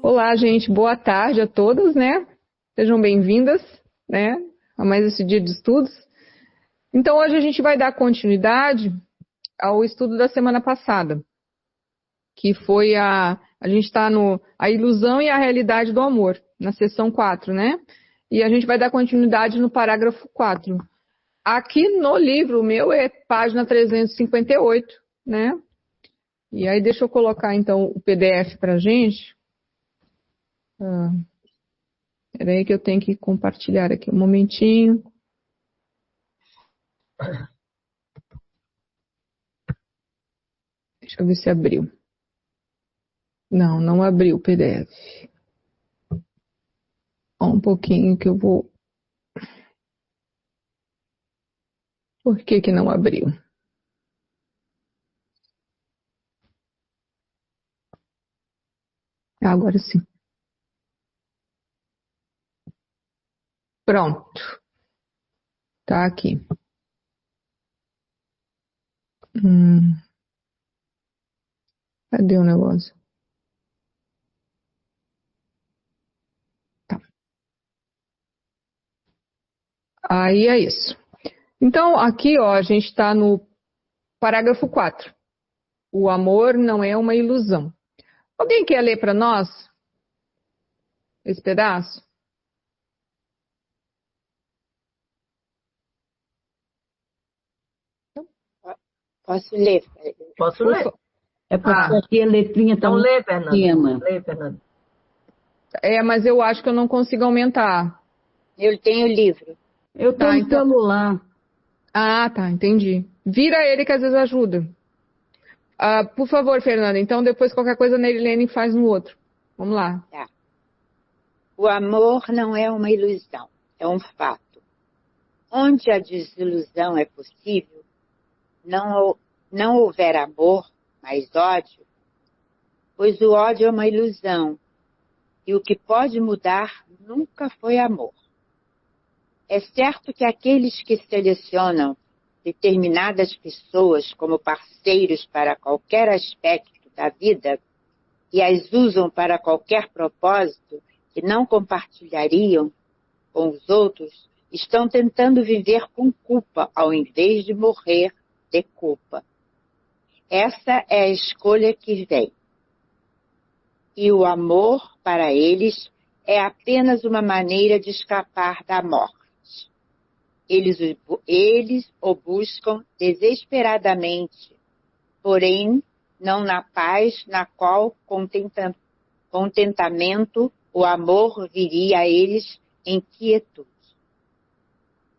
Olá, gente, boa tarde a todas, né? Sejam bem-vindas, né, a mais esse dia de estudos. Então, hoje a gente vai dar continuidade ao estudo da semana passada, que foi a gente está no A Ilusão e a Realidade do Amor, na seção 4, né? E a gente vai dar continuidade no parágrafo 4. Aqui no livro meu é página 358, né? E aí deixa eu colocar então o PDF pra gente. Peraí que eu tenho que compartilhar aqui um momentinho. Deixa eu ver se abriu. Não, não abriu o PDF. Ó, um pouquinho que eu vou... Por que que não abriu? Agora sim. Pronto. Tá aqui. Cadê o negócio? Tá. Aí é isso. Então, aqui, ó, a gente está no parágrafo 4. O amor não é uma ilusão. Alguém quer ler para nós esse pedaço? Posso ler? Posso ler? É porque aqui a letrinha está Então muito lê, Fernanda. pequena. Lê, Fernanda. Mas eu acho que eu não consigo aumentar. Eu tenho o livro. Eu estou no celular. Ah, tá, entendi. Vira ele que às vezes ajuda. Por favor, Fernanda, então depois qualquer coisa na Erilene faz no outro. Vamos lá. Tá. O amor não é uma ilusão, é um fato. Onde a desilusão é possível, não houver amor, mas ódio, pois o ódio é uma ilusão, e o que pode mudar nunca foi amor. É certo que aqueles que selecionam determinadas pessoas como parceiros para qualquer aspecto da vida e as usam para qualquer propósito que não compartilhariam com os outros, estão tentando viver com culpa ao invés de morrer de culpa. Essa é a escolha que vem. E o amor, para eles, é apenas uma maneira de escapar da morte. Eles o buscam desesperadamente, porém não na paz na qual contentamento o amor viria a eles em quietude.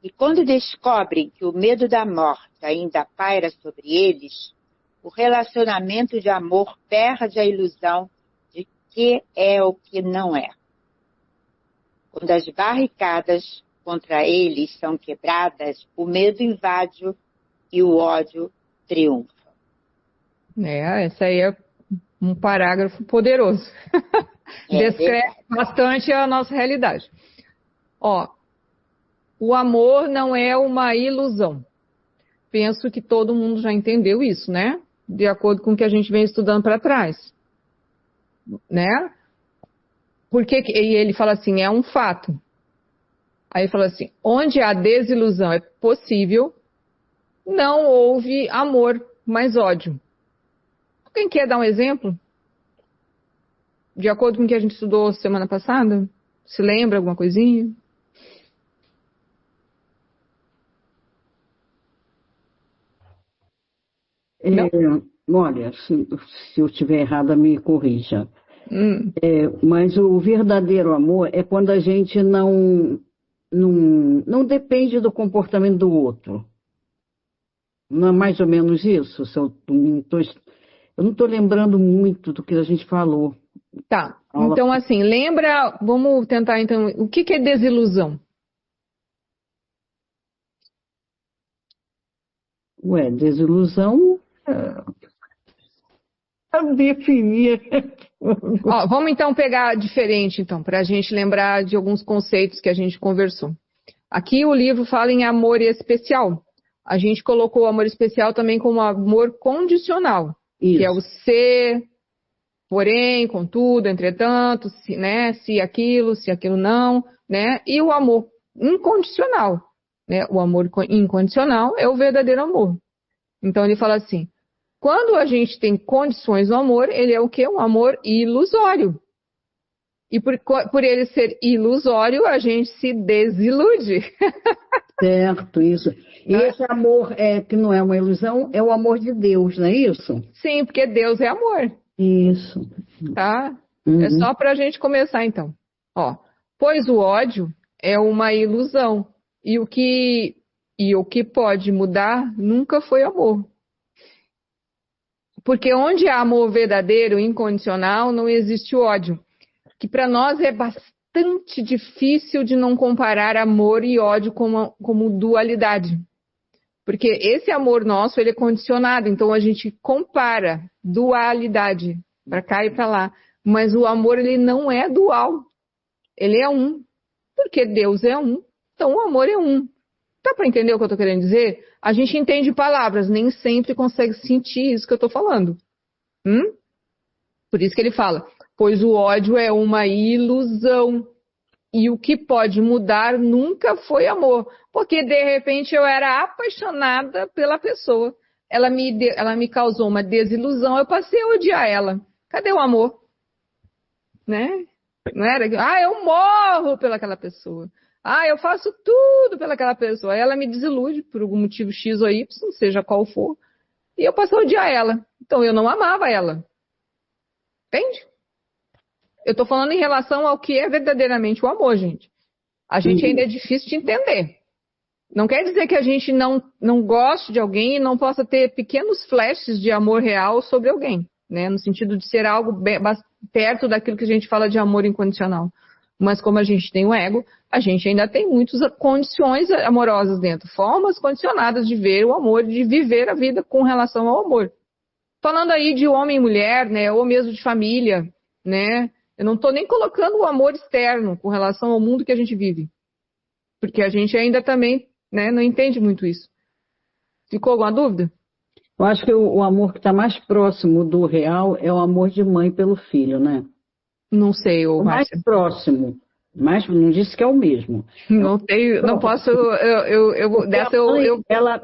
E quando descobrem que o medo da morte ainda paira sobre eles, o relacionamento de amor perde a ilusão de que é o que não é. Quando as barricadas contra eles são quebradas, o medo invade e o ódio triunfa. Essa aí é um parágrafo poderoso. Descreve bastante a nossa realidade. Ó, o amor não é uma ilusão. Penso que todo mundo já entendeu isso, né? De acordo com o que a gente vem estudando para trás. Né? Porque e ele fala assim, é um fato. Aí ele fala assim, onde há desilusão é possível, não houve amor, mas ódio. Alguém quer dar um exemplo? De acordo com o que a gente estudou semana passada? Se lembra alguma coisinha? Olha, se eu estiver errada, me corrija. Mas o verdadeiro amor é quando a gente não depende do comportamento do outro. Não é mais ou menos isso? Eu não estou lembrando muito do que a gente falou. Tá, então assim, lembra, vamos tentar então, o que é desilusão? Desilusão definir. Vamos então pegar diferente então, para a gente lembrar de alguns conceitos que a gente conversou. Aqui o livro fala em amor especial. A gente colocou o amor especial também como amor condicional, que é o ser, porém, contudo, entretanto, se, né, se aquilo não, né? E o amor incondicional, né? O amor incondicional é o verdadeiro amor. Então ele fala assim: quando a gente tem condições no amor, ele é o quê? Um amor ilusório. E por ele ser ilusório, a gente se desilude. Certo, isso. E esse amor que não é uma ilusão, é o amor de Deus, não é isso? Sim, porque Deus é amor. Isso. Tá? Uhum. É só para a gente começar, então. Ó, pois o ódio é uma ilusão. E o que pode mudar nunca foi amor. Porque onde há amor verdadeiro, incondicional, não existe ódio. Que para nós é bastante difícil de não comparar amor e ódio como dualidade. Porque esse amor nosso, ele é condicionado, então a gente compara dualidade para cá e para lá. Mas o amor, ele não é dual. Ele é um. Porque Deus é um, então o amor é um. Dá para entender o que eu estou querendo dizer? A gente entende palavras, nem sempre consegue sentir isso que eu estou falando. Por isso que ele fala, pois o ódio é uma ilusão. E o que pode mudar nunca foi amor. Porque, de repente, eu era apaixonada pela pessoa. Ela me causou uma desilusão, eu passei a odiar ela. Cadê o amor? Né? Não era? Eu morro pelaquela pessoa. Eu faço tudo pelaquela pessoa. Ela me desilude por algum motivo X ou Y, seja qual for. E eu passei a odiar ela. Então, eu não amava ela. Entende? Eu estou falando em relação ao que é verdadeiramente o amor, gente. A gente ainda é difícil de entender. Não quer dizer que a gente não goste de alguém e não possa ter pequenos flashes de amor real sobre alguém, né? No sentido de ser algo perto daquilo que a gente fala de amor incondicional. Mas como a gente tem o ego, a gente ainda tem muitas condições amorosas dentro. Formas condicionadas de ver o amor, de viver a vida com relação ao amor. Falando aí de homem e mulher, né? Ou mesmo de família, né? Eu não estou nem colocando o amor externo com relação ao mundo que a gente vive. Porque a gente ainda também, né, não entende muito isso. Ficou alguma dúvida? Eu acho que o amor que está mais próximo do real é o amor de mãe pelo filho, né? Não sei, o mais Márcia. Próximo. Mas não disse que é o mesmo. Não tenho, não posso. Ela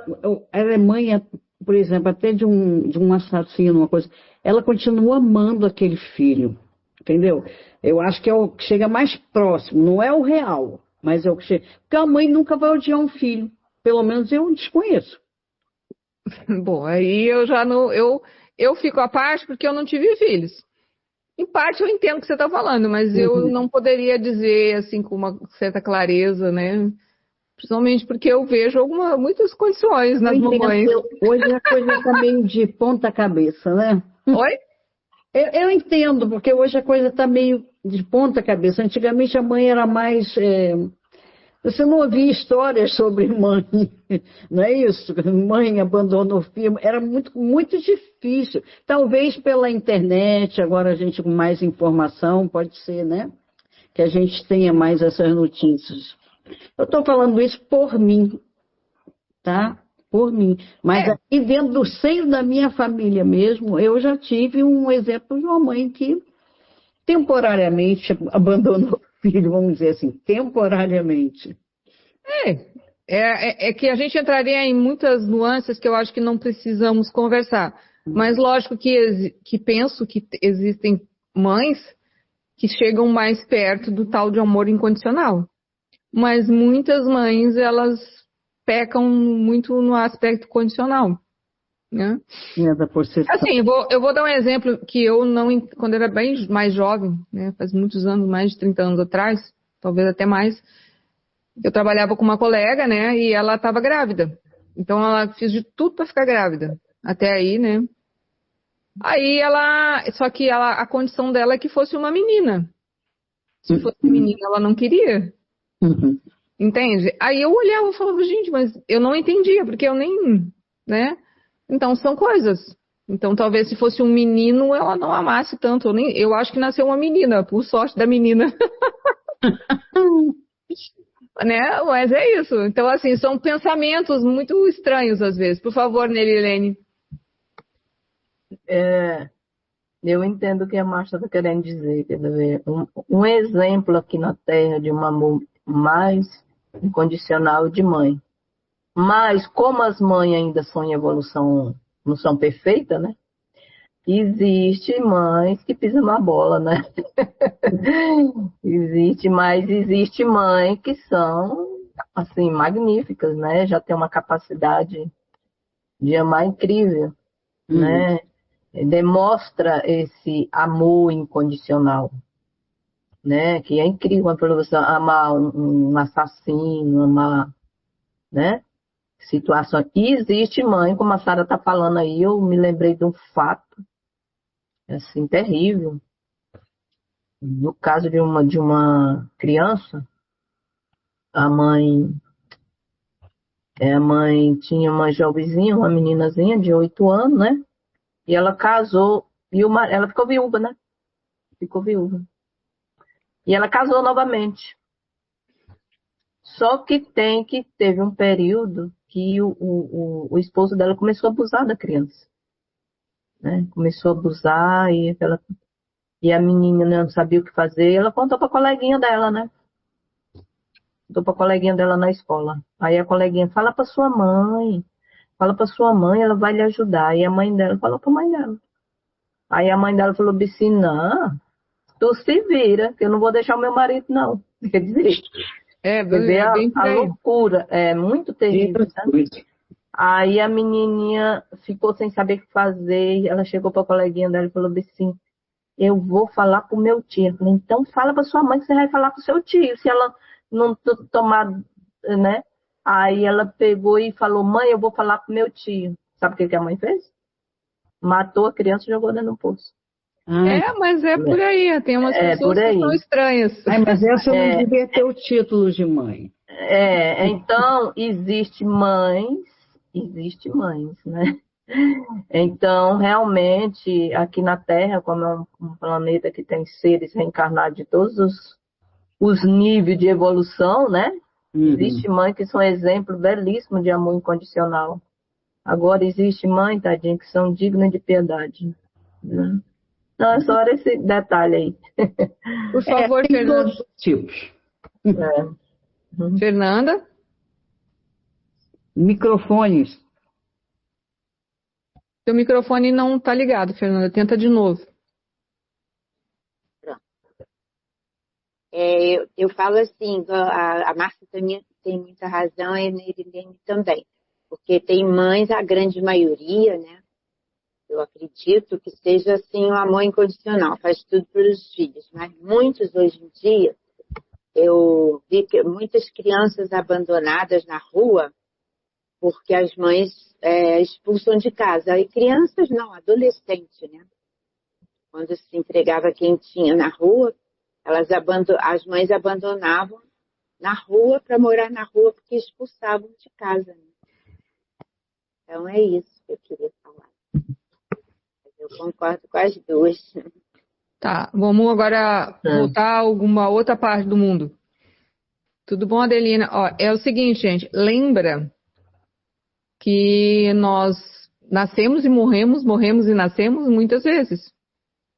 é mãe, por exemplo, até de um assassino, uma coisa. Ela continua amando aquele filho. Entendeu? Eu acho que é o que chega mais próximo, não é o real, mas é o que chega. Porque a mãe nunca vai odiar um filho. Pelo menos eu desconheço. Bom, aí eu já não. Eu fico à parte porque eu não tive filhos. Em parte eu entendo o que você está falando, mas eu não poderia dizer assim com uma certa clareza, né? Principalmente porque eu vejo muitas condições nas mamães. Hoje a coisa está meio de ponta cabeça, né? Oi? Eu entendo, porque hoje a coisa está meio de ponta cabeça. Antigamente a mãe era mais... Você não ouvia histórias sobre mãe, não é isso? Mãe abandonou o filho. Era muito, muito difícil. Talvez pela internet, agora a gente com mais informação, pode ser, né? Que a gente tenha mais essas notícias. Eu estou falando isso por mim, tá? Por mim. Mas aqui dentro do seio da minha família mesmo, eu já tive um exemplo de uma mãe que temporariamente abandonou o filho, vamos dizer assim, temporariamente. É que a gente entraria em muitas nuances que eu acho que não precisamos conversar. Mas lógico que penso que existem mães que chegam mais perto do tal de amor incondicional. Mas muitas mães, elas pecam muito no aspecto condicional, né? Assim, eu vou dar um exemplo que eu não, quando eu era bem mais jovem, né, faz muitos anos, mais de 30 anos atrás, talvez até mais, eu trabalhava com uma colega, né, e ela estava grávida. Então ela fez de tudo para ficar grávida. Até aí, né? Aí só que a condição dela é que fosse uma menina. Se fosse menina, ela não queria. Entende? Aí eu olhava e falava, gente, mas eu não entendia, porque eu nem, né? Então são coisas. Então talvez se fosse um menino, ela não amasse tanto. Eu acho que nasceu uma menina, por sorte da menina. Né? Mas é isso. Então, assim, são pensamentos muito estranhos às vezes. Por favor, Nerilene. Eu entendo o que a Márcia está querendo dizer. Quer dizer, um exemplo aqui na Terra de um amor mais incondicional de mãe. Mas como as mães ainda são em evolução, não são perfeitas, né? Existe mães que pisam na bola, né? Existe mães que são, assim, magníficas, né? Já tem uma capacidade de amar incrível, né? Demonstra esse amor incondicional, né? Que é incrível quando você amar um assassino, amar, né? Situação. E existe mãe, como a Sara está falando aí, eu me lembrei de um fato, assim, terrível. No caso de uma criança, a mãe, a mãe tinha uma jovenzinha, uma meninazinha de 8 anos, né? E ela casou, e ela ficou viúva, né? Ficou viúva. E ela casou novamente. Só que teve um período que o esposo dela começou a abusar da criança, né? Começou a abusar e a menina não sabia o que fazer. Ela contou para a coleguinha dela, né? Contou para a coleguinha dela na escola. Aí a coleguinha, fala para sua mãe, ela vai lhe ajudar. E a mãe dela falou para a mãe dela. Aí a mãe dela falou assim, não, tu se vira, que eu não vou deixar o meu marido, não. Quer dizer, Bem por a aí. loucura é muito terrível, né? Aí a menininha ficou sem saber o que fazer. Ela chegou para a coleguinha dela e falou assim, eu vou falar pro meu tio. Eu falei, então fala para sua mãe que você vai falar pro seu tio, se ela não tomar, né? Aí ela pegou e falou, mãe, eu vou falar pro meu tio. Sabe o que a mãe fez? Matou a criança e jogou dentro do poço. Mas é por aí. Tem umas pessoas por que aí. são estranhas. Mas essa não devia ter o título de mãe. Então, existe mães, né? Então, realmente, aqui na Terra, como é um planeta que tem seres reencarnados de todos os níveis de evolução, né? Existe mãe que são exemplo belíssimo de amor incondicional. Agora, existe mãe, tadinha, que são dignas de piedade, né? Não, é só esse detalhe aí. Por favor, tem Fernanda. todos os tipos. Fernanda? Microfones. Seu microfone não está ligado, Fernanda. Tenta de novo. Pronto. Eu falo assim, a Márcia também tem muita razão, e a Nerilene também. Porque tem mães, a grande maioria, né? Eu acredito que seja assim um amor incondicional, faz tudo pelos filhos. Mas muitos hoje em dia, eu vi que muitas crianças abandonadas na rua porque as mães expulsam de casa. E crianças não, adolescentes, né? Quando se entregava quem tinha na rua, as mães abandonavam na rua para morar na rua porque expulsavam de casa. Né? Então é isso que eu queria falar. Eu concordo com as duas. Tá, vamos agora voltar a alguma outra parte do mundo. Tudo bom, Adelina? Ó, é o seguinte, gente, lembra que nós nascemos e morremos, morremos e nascemos muitas vezes.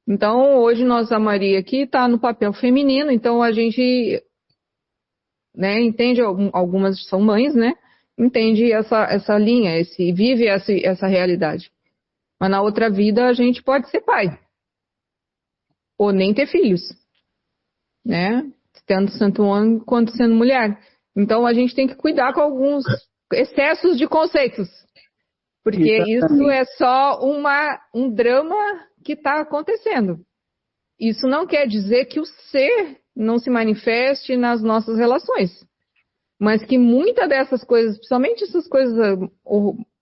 Então, hoje nossa Maria aqui está no papel feminino, então a gente, né, entende, algumas são mães, né, entende essa linha, vive essa realidade. Mas na outra vida a gente pode ser pai, ou nem ter filhos, né, tanto sendo homem quanto sendo mulher. Então a gente tem que cuidar com alguns excessos de conceitos, porque Exatamente. isso é só um drama que está acontecendo. Isso não quer dizer que o ser não se manifeste nas nossas relações, mas que muitas dessas coisas, principalmente essas coisas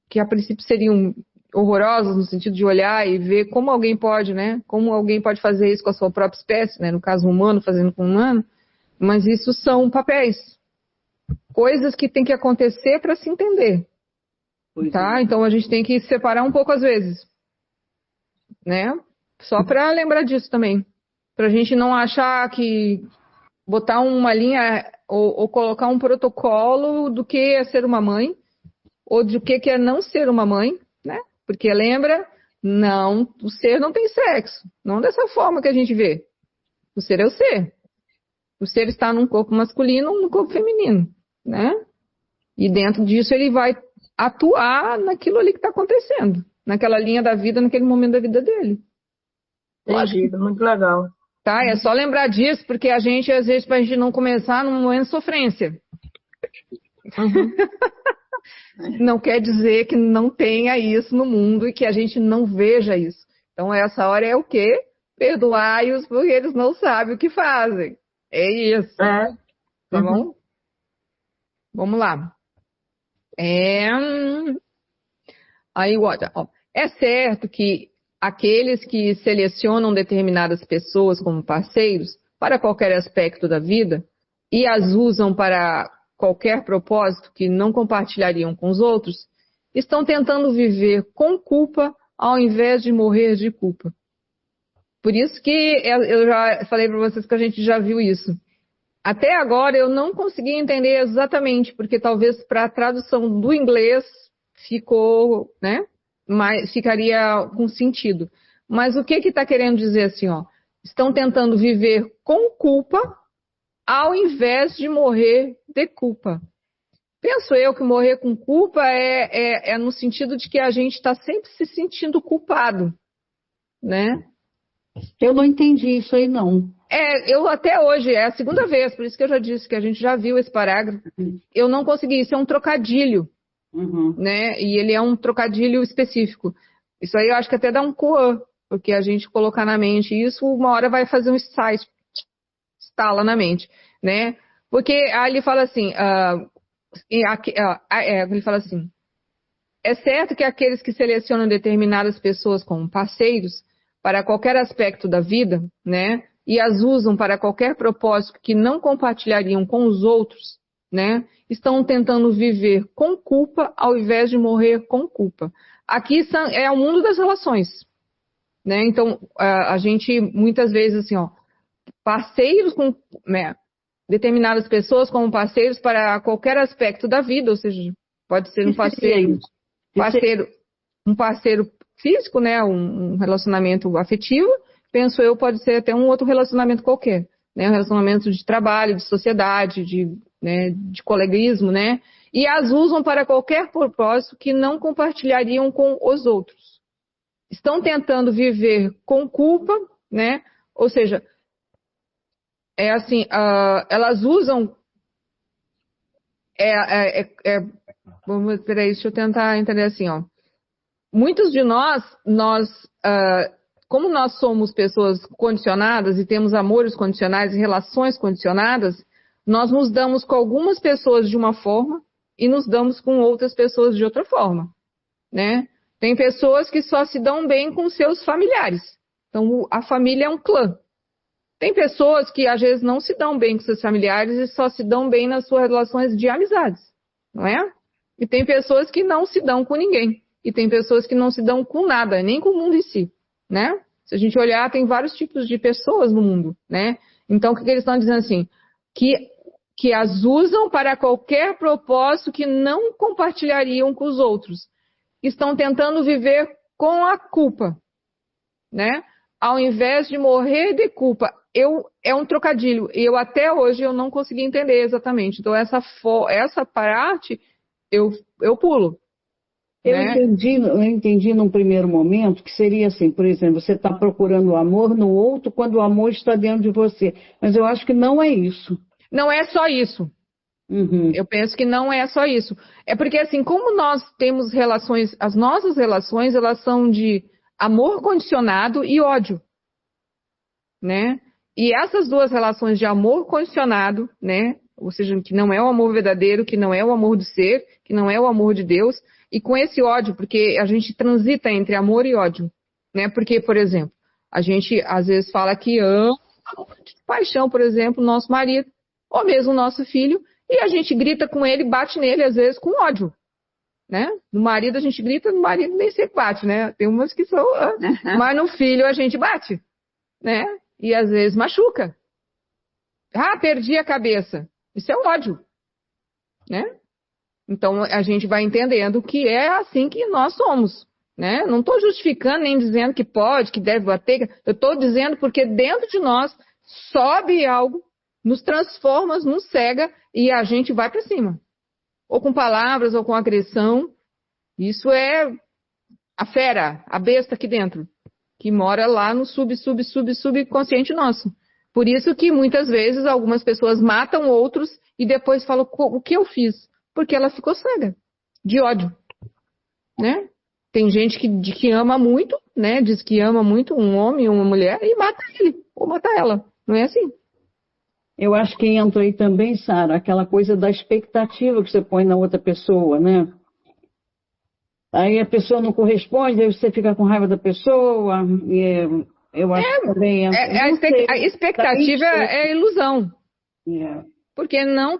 que a princípio seriam horrorosas no sentido de olhar e ver como alguém pode, né? Como alguém pode fazer isso com a sua própria espécie, né? No caso humano, fazendo com o humano, mas isso são papéis, coisas que tem que acontecer para se entender, tá? Então a gente tem que separar um pouco às vezes, né? Só para lembrar disso também, para a gente não achar que botar uma linha ou colocar um protocolo do que é ser uma mãe ou do que é não ser uma mãe, né? Porque lembra Não, o ser não tem sexo. Não dessa forma que a gente vê. O ser é o ser. O ser está num corpo masculino ou num corpo feminino, né? E dentro disso ele vai atuar naquilo ali que está acontecendo. Naquela linha da vida, naquele momento da vida dele. Entendido, muito legal. Tá? É só lembrar disso, porque a gente, às vezes, para a gente não começar num momento de sofrência. Não quer dizer que não tenha isso no mundo e que a gente não veja isso. Então, essa hora é o quê? Perdoai-os porque eles não sabem o que fazem. É isso. É. Tá bom? Vamos lá. Aí, ó, é certo que aqueles que selecionam determinadas pessoas como parceiros para qualquer aspecto da vida e as usam para qualquer propósito que não compartilhariam com os outros, estão tentando viver com culpa ao invés de morrer de culpa. Por isso que eu já falei para vocês que a gente já viu isso. Até agora eu não consegui entender exatamente, porque talvez para a tradução do inglês ficou, né? Mas ficaria com sentido. Mas o que está querendo dizer assim, ó? Estão tentando viver com culpa ao invés de morrer de culpa. Penso eu que morrer com culpa é no sentido de que a gente está sempre se sentindo culpado, né? Eu não entendi isso aí, não. Eu até hoje, é a segunda vez, por isso que eu já disse que a gente já viu esse parágrafo. Eu não consegui, isso é um trocadilho, né? E ele é um trocadilho específico. Isso aí eu acho que até dá um coan, porque a gente colocar na mente isso, uma hora vai fazer um estala na mente, né? Porque aí ele fala assim, ele fala assim, é certo que aqueles que selecionam determinadas pessoas como parceiros para qualquer aspecto da vida, né? E as usam para qualquer propósito que não compartilhariam com os outros, né? Estão tentando viver com culpa ao invés de morrer com culpa. Aqui é o mundo das relações, né? Então, a gente muitas vezes assim, ó, parceiros com, né, determinadas pessoas como parceiros para qualquer aspecto da vida, ou seja, pode ser um parceiro físico, né, um relacionamento afetivo, penso eu, pode ser até um outro relacionamento qualquer, né, um relacionamento de trabalho, de sociedade, de coleguismo, né, e as usam para qualquer propósito que não compartilhariam com os outros. Estão tentando viver com culpa, né, ou seja, elas usam, peraí, deixa eu tentar entender assim, ó. Muitos de nós, como nós somos pessoas condicionadas e temos amores condicionais e relações condicionadas, nós nos damos com algumas pessoas de uma forma e nos damos com outras pessoas de outra forma, né? Tem pessoas que só se dão bem com seus familiares. Então, a família é um clã. Tem pessoas que às vezes não se dão bem com seus familiares e só se dão bem nas suas relações de amizades, não é? E tem pessoas que não se dão com ninguém. E tem pessoas que não se dão com nada, nem com o mundo em si, né? Se a gente olhar, tem vários tipos de pessoas no mundo, né? Então, o que eles estão dizendo assim? Que as usam para qualquer propósito que não compartilhariam com os outros. Estão tentando viver com a culpa, né? Ao invés de morrer de culpa. É um trocadilho. E eu até hoje eu não consegui entender exatamente. Então, essa parte eu pulo. Eu entendi num primeiro momento que seria assim, por exemplo, você está procurando o amor no outro quando o amor está dentro de você. Mas eu acho que não é isso. Não é só isso. Eu penso que não é só isso. É porque assim, como nós temos relações, as nossas relações, elas são de amor condicionado e ódio, né? E essas duas relações de amor condicionado, né? Ou seja, que não é o amor verdadeiro, que não é o amor do ser, que não é o amor de Deus, e com esse ódio, porque a gente transita entre amor e ódio, né? Porque, por exemplo, a gente às vezes fala que ama de paixão, por exemplo, nosso marido, ou mesmo o nosso filho, e a gente grita com ele, bate nele, às vezes, com ódio, né? No marido a gente grita, no marido nem sempre bate, né? Tem umas que são... Mas no filho a gente bate, né? E às vezes machuca. Perdi a cabeça. Isso é ódio, né? Então, a gente vai entendendo que é assim que nós somos, né? Não estou justificando nem dizendo que pode, que deve bater. Eu estou dizendo porque dentro de nós sobe algo, nos transforma, nos cega e a gente vai para cima. Ou com palavras, ou com agressão. Isso é a fera, a besta aqui dentro, que mora lá no subconsciente nosso. Por isso que muitas vezes algumas pessoas matam outros e depois falam, o que eu fiz? Porque ela ficou cega, de ódio, né? Tem gente que ama muito, né? Diz que ama muito um homem ou uma mulher e mata ele, ou mata ela. Não é assim? Eu acho que entra aí também, Sara, aquela coisa da expectativa que você põe na outra pessoa, né? Aí a pessoa não corresponde, aí você fica com raiva da pessoa. Eu acho que também a expectativa é ilusão. É. Porque não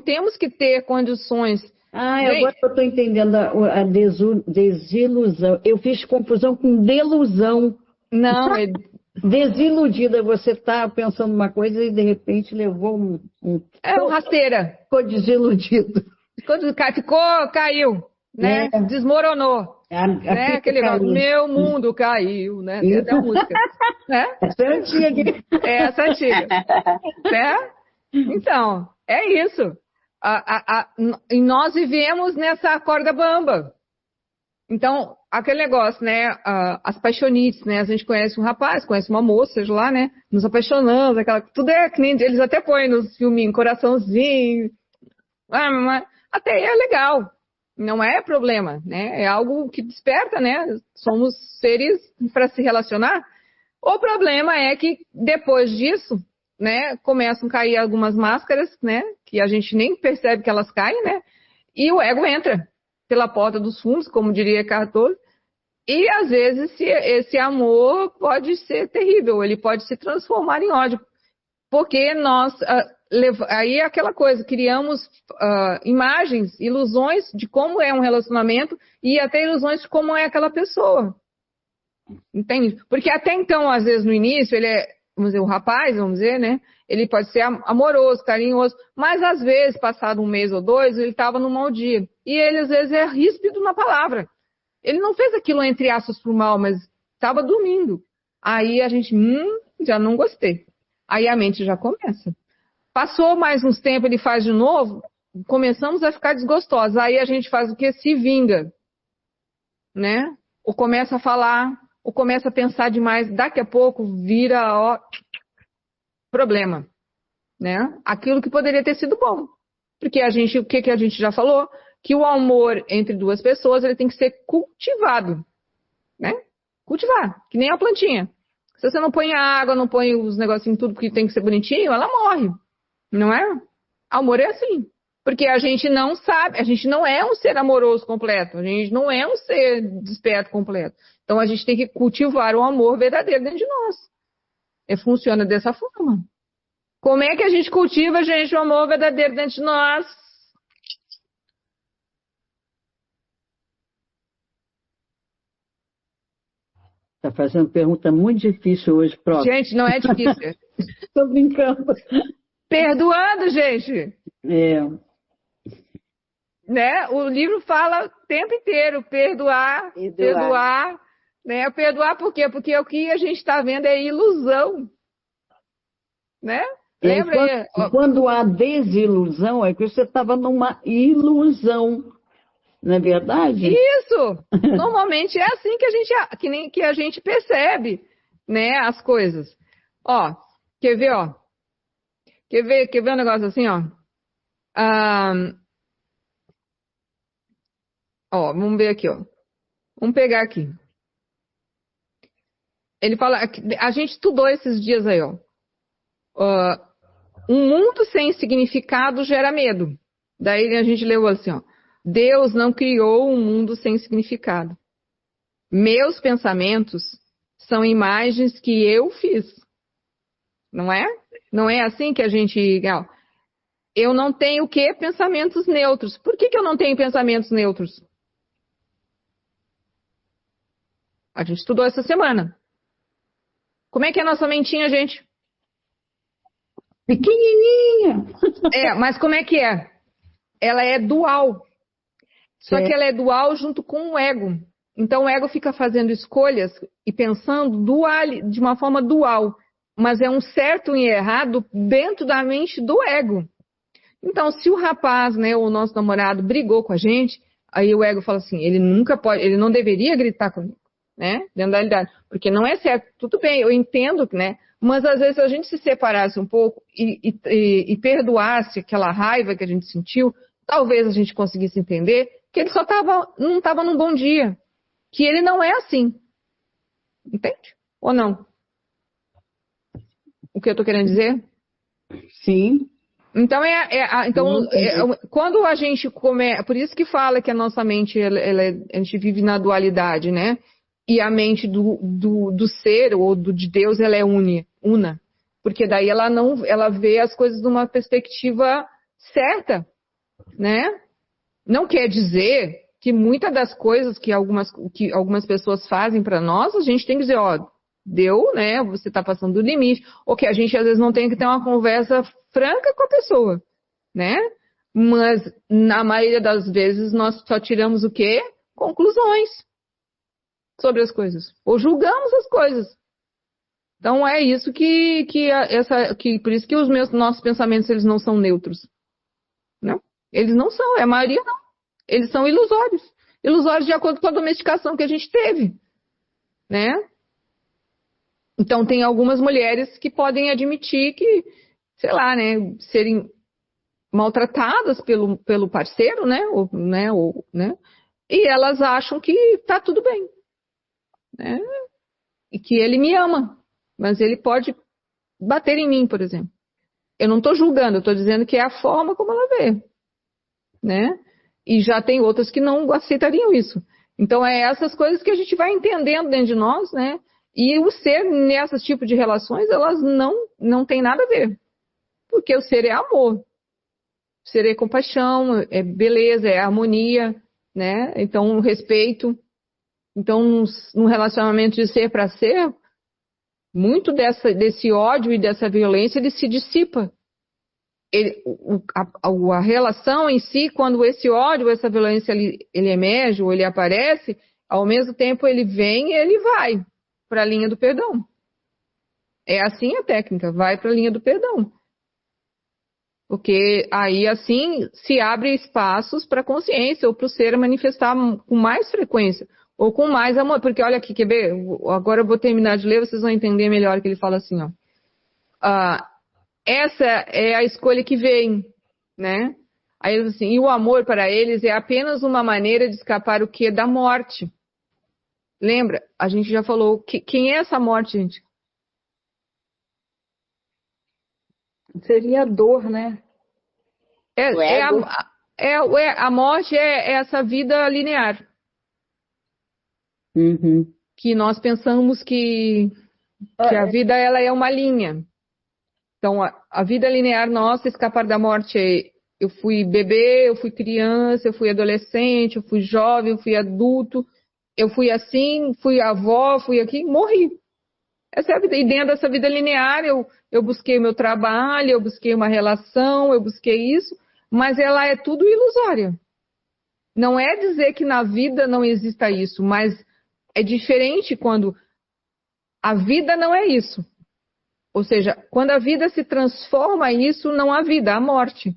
temos que ter condições. Agora eu estou entendendo a desilusão. Eu fiz confusão com delusão. Não, Desiludida, você está pensando uma coisa e de repente levou É uma rasteira. Ficou desiludido. Caiu, né? Desmoronou. Né? Aquele meu mundo caiu, né? Tem até a música. Né? Essa é antiga. Essa é antiga. Né? Então, é isso. E nós vivemos nessa corda bamba. Então, aquele negócio, né? As paixonites, né? A gente conhece um rapaz, conhece uma moça, seja lá, né? Nos apaixonamos, tudo é que nem eles até põem nos filminhos, coraçãozinho. Até aí é legal. Não é problema, né? É algo que desperta, né? Somos seres para se relacionar. O problema é que depois disso, né? Começam a cair algumas máscaras, né? Que a gente nem percebe que elas caem, né? E o ego entra pela porta dos fundos, como diria Cartol. E às vezes esse amor pode ser terrível, ele pode se transformar em ódio. Porque nós, aí é aquela coisa, criamos imagens, ilusões de como é um relacionamento e até ilusões de como é aquela pessoa. Entende? Porque até então, às vezes no início, ele é, vamos dizer, o rapaz, vamos dizer, né? Ele pode ser amoroso, carinhoso, mas às vezes, passado um mês ou dois, ele estava num mau dia. E ele às vezes é ríspido na palavra. Ele não fez aquilo entre aspas pro mal, mas estava dormindo. Aí a gente, já não gostei. Aí a mente já começa. Passou mais uns tempos, ele faz de novo, começamos a ficar desgostosos. Aí a gente faz o quê? Se vinga. Né? Ou começa a falar, ou começa a pensar demais. Daqui a pouco vira, problema. Né? Aquilo que poderia ter sido bom. Porque o que a gente já falou? Que o amor entre duas pessoas, ele tem que ser cultivado. Né? Cultivar, que nem a plantinha. Se você não põe a água, não põe os negocinhos tudo porque tem que ser bonitinho, ela morre. Não é? Amor é assim. Porque a gente não sabe, a gente não é um ser amoroso completo, a gente não é um ser desperto completo. Então a gente tem que cultivar o amor verdadeiro dentro de nós. E funciona dessa forma. Como é que a gente cultiva, gente, o amor verdadeiro dentro de nós? Está fazendo pergunta muito difícil hoje, próprio. Gente, não é difícil. Estou brincando. Perdoando, gente. Né? O livro fala o tempo inteiro, perdoar. Né? Perdoar por quê? Porque o que a gente está vendo é ilusão. Né? Lembra? Quando há desilusão, é que você estava numa ilusão. Não é verdade? Isso! Normalmente é assim que a gente percebe, né, as coisas. Quer ver, Quer ver um negócio assim, vamos ver aqui, Vamos pegar aqui. Ele fala, a gente estudou esses dias aí, um mundo sem significado gera medo. Daí a gente leu assim, Deus não criou um mundo sem significado. Meus pensamentos são imagens que eu fiz. Não é? Não é assim que a gente... Eu não tenho o quê? Pensamentos neutros. Por que eu não tenho pensamentos neutros? A gente estudou essa semana. Como é que é a nossa mentinha, gente? Pequenininha. Mas como é que é? Ela é dual. Só que ela é dual junto com o ego. Então o ego fica fazendo escolhas e pensando de uma forma dual, mas é um certo e errado dentro da mente do ego. Então, se o rapaz, né, o nosso namorado, brigou com a gente, aí o ego fala assim, ele nunca pode, ele não deveria gritar comigo, né, dentro da realidade, porque não é certo. Tudo bem, eu entendo, né, mas às vezes se a gente se separasse um pouco e perdoasse aquela raiva que a gente sentiu, talvez a gente conseguisse entender que ele só não estava num bom dia, que ele não é assim, entende? Ou não? O que eu estou querendo dizer? Sim. Então, quando a gente começa... Por isso que fala que a nossa mente, a gente vive na dualidade, né? E a mente do ser, ou de Deus, ela é una. Porque daí ela vê as coisas de uma perspectiva certa, né? Não quer dizer que muitas das coisas que algumas pessoas fazem para nós, a gente tem que dizer, ó, deu, né? Você está passando do limite. Ou que a gente às vezes não tem que ter uma conversa franca com a pessoa, né? Mas na maioria das vezes nós só tiramos o quê? Conclusões sobre as coisas. Ou julgamos as coisas. Então é isso por isso que nossos pensamentos eles não são neutros. Não? Eles não são, a maioria não. Eles são ilusórios. Ilusórios de acordo com a domesticação que a gente teve, né? Então, tem algumas mulheres que podem admitir que, sei lá, né, serem maltratadas pelo parceiro, né, né, e elas acham que tá tudo bem, né, e que ele me ama, mas ele pode bater em mim, por exemplo. Eu não estou julgando, eu estou dizendo que é a forma como ela vê, né, e já tem outras que não aceitariam isso. Então, é essas coisas que a gente vai entendendo dentro de nós, né. E o ser, nesses tipos de relações, elas não tem nada a ver. Porque o ser é amor. O ser é compaixão, é beleza, é harmonia, né? Então, o respeito. Então, num relacionamento de ser para ser, muito desse ódio e dessa violência, ele se dissipa. A relação em si, quando esse ódio, essa violência, ele emerge ou ele aparece, ao mesmo tempo ele vem e ele vai para a linha do perdão. É assim a técnica, vai para a linha do perdão. Porque aí assim se abre espaços para a consciência ou para o ser manifestar com mais frequência ou com mais amor. Porque olha aqui, quer ver? Agora eu vou terminar de ler, vocês vão entender melhor que ele fala assim, ó. Essa é a escolha que vem, né? Aí ele diz assim, e o amor para eles é apenas uma maneira de escapar o quê? Da morte. Lembra? A gente já falou, quem é essa morte, gente? Seria a dor, né? A morte é essa vida linear. Uhum. Que nós pensamos que a vida ela é uma linha. Então, a vida linear nossa, escapar da morte é eu fui bebê, eu fui criança, eu fui adolescente, eu fui jovem, eu fui adulto, eu fui assim, fui avó, fui aqui, morri. Essa é a vida. E dentro dessa vida linear, eu busquei o meu trabalho, eu busquei uma relação, eu busquei isso, mas ela é tudo ilusória. Não é dizer que na vida não exista isso, mas é diferente quando a vida não é isso. Ou seja, quando a vida se transforma em isso, não há vida, há morte.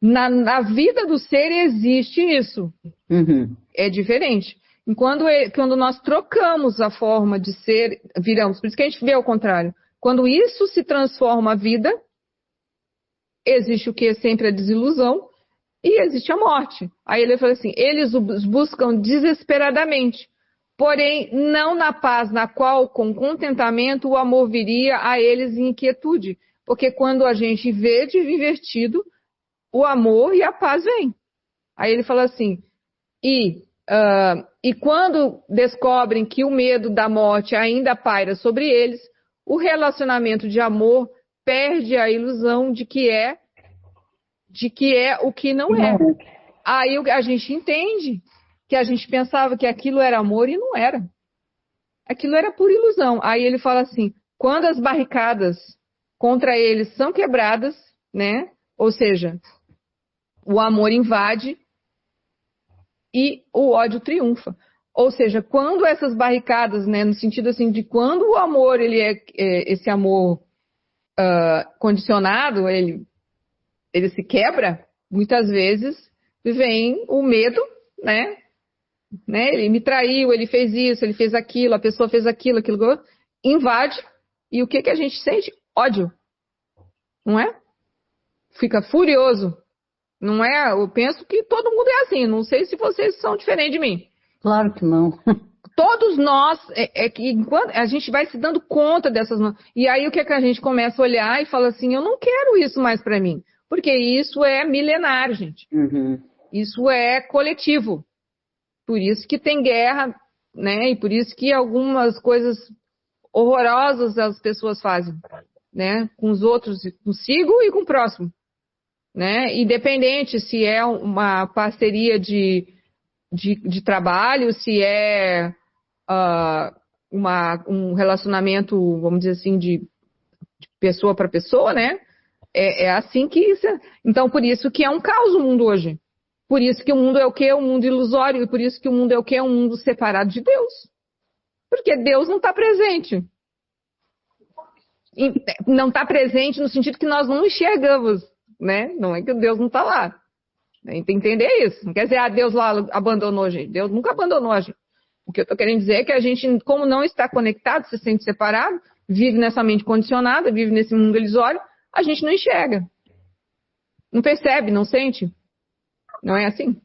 Na vida do ser existe isso. Uhum. É diferente. Quando nós trocamos a forma de ser, viramos. Por isso que a gente vê ao contrário. Quando isso se transforma a vida, existe o que? Sempre a desilusão e existe a morte. Aí ele fala assim, eles os buscam desesperadamente, porém não na paz na qual, com contentamento, o amor viria a eles em inquietude. Porque quando a gente vê de invertido, o amor e a paz vêm. Aí ele fala assim, e quando descobrem que o medo da morte ainda paira sobre eles, o relacionamento de amor perde a ilusão de que é o que não é. Aí a gente entende que a gente pensava que aquilo era amor e não era. Aquilo era pura ilusão. Aí ele fala assim, quando as barricadas contra eles são quebradas, né? Ou seja, o amor invade e o ódio triunfa. Ou seja, quando essas barricadas, né, no sentido assim de quando o amor, ele esse amor condicionado, ele se quebra, muitas vezes vem o medo, né? Ele me traiu, ele fez isso, ele fez aquilo, a pessoa fez aquilo, invade. E o que a gente sente? Ódio. Não é? Fica furioso. Não é? Eu penso que todo mundo é assim. Não sei se vocês são diferentes de mim. Claro que não. Todos nós, que enquanto a gente vai se dando conta dessas... E aí o que a gente começa a olhar e fala assim, eu não quero isso mais para mim. Porque isso é milenar, gente. Uhum. Isso é coletivo. Por isso que tem guerra, né? E por isso que algumas coisas horrorosas as pessoas fazem, né? Com os outros, consigo e com o próximo, né? Independente se é uma parceria de trabalho, se é um relacionamento, vamos dizer assim, de pessoa para pessoa, né? É assim que isso é. Então, por isso que é um caos o mundo hoje. Por isso que o mundo é o quê? Um mundo ilusório. E por isso que o mundo é o quê? Um mundo separado de Deus. Porque Deus não está presente. E não está presente no sentido que nós não enxergamos, né? Não é que Deus não está lá. Tem que entender isso. Não quer dizer, Deus lá abandonou a gente. Deus nunca abandonou a gente. O que eu estou querendo dizer é que a gente, como não está conectado, se sente separado, vive nessa mente condicionada, vive nesse mundo ilusório, a gente não enxerga. Não percebe, não sente. Não é assim?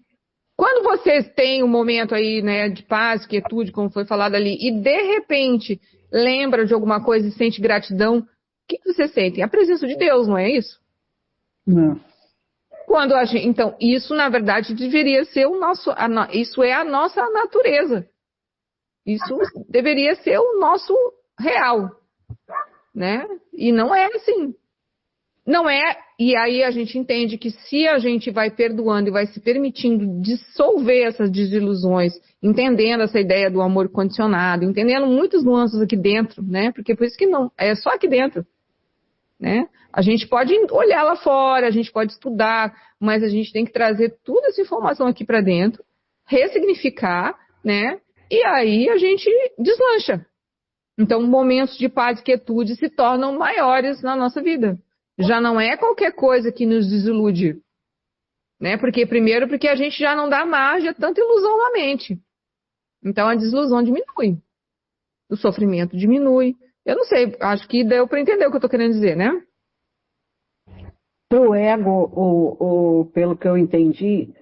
Quando vocês têm um momento aí, né, de paz, quietude, como foi falado ali, e de repente lembra de alguma coisa e sente gratidão, o que vocês sentem? A presença de Deus, não é isso? Não. Quando a gente, então, isso na verdade deveria ser isso é a nossa natureza. Isso deveria ser o nosso real, né? E não é assim. Não é, e aí a gente entende que se a gente vai perdoando e vai se permitindo dissolver essas desilusões, entendendo essa ideia do amor condicionado, entendendo muitas nuances aqui dentro, né? Porque por isso que não, é só aqui dentro, né? A gente pode olhar lá fora, a gente pode estudar, mas a gente tem que trazer toda essa informação aqui para dentro, ressignificar, né? E aí a gente deslancha. Então, momentos de paz e quietude se tornam maiores na nossa vida. Já não é qualquer coisa que nos desilude, né? Porque a gente já não dá margem a tanta ilusão na mente. Então a desilusão diminui, o sofrimento diminui. Eu não sei, acho que deu para entender o que eu estou querendo dizer, né? Pro ego, pelo que eu entendi,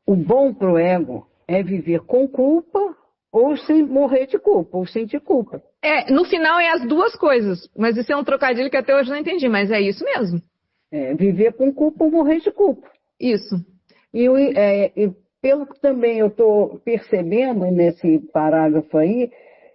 o bom pro ego é viver com culpa ou sem morrer de culpa, ou sentir culpa. No final é as duas coisas, mas isso é um trocadilho que até hoje eu não entendi, mas é isso mesmo. Viver com culpa ou morrer de culpa. Isso. E pelo que também eu estou percebendo nesse parágrafo aí,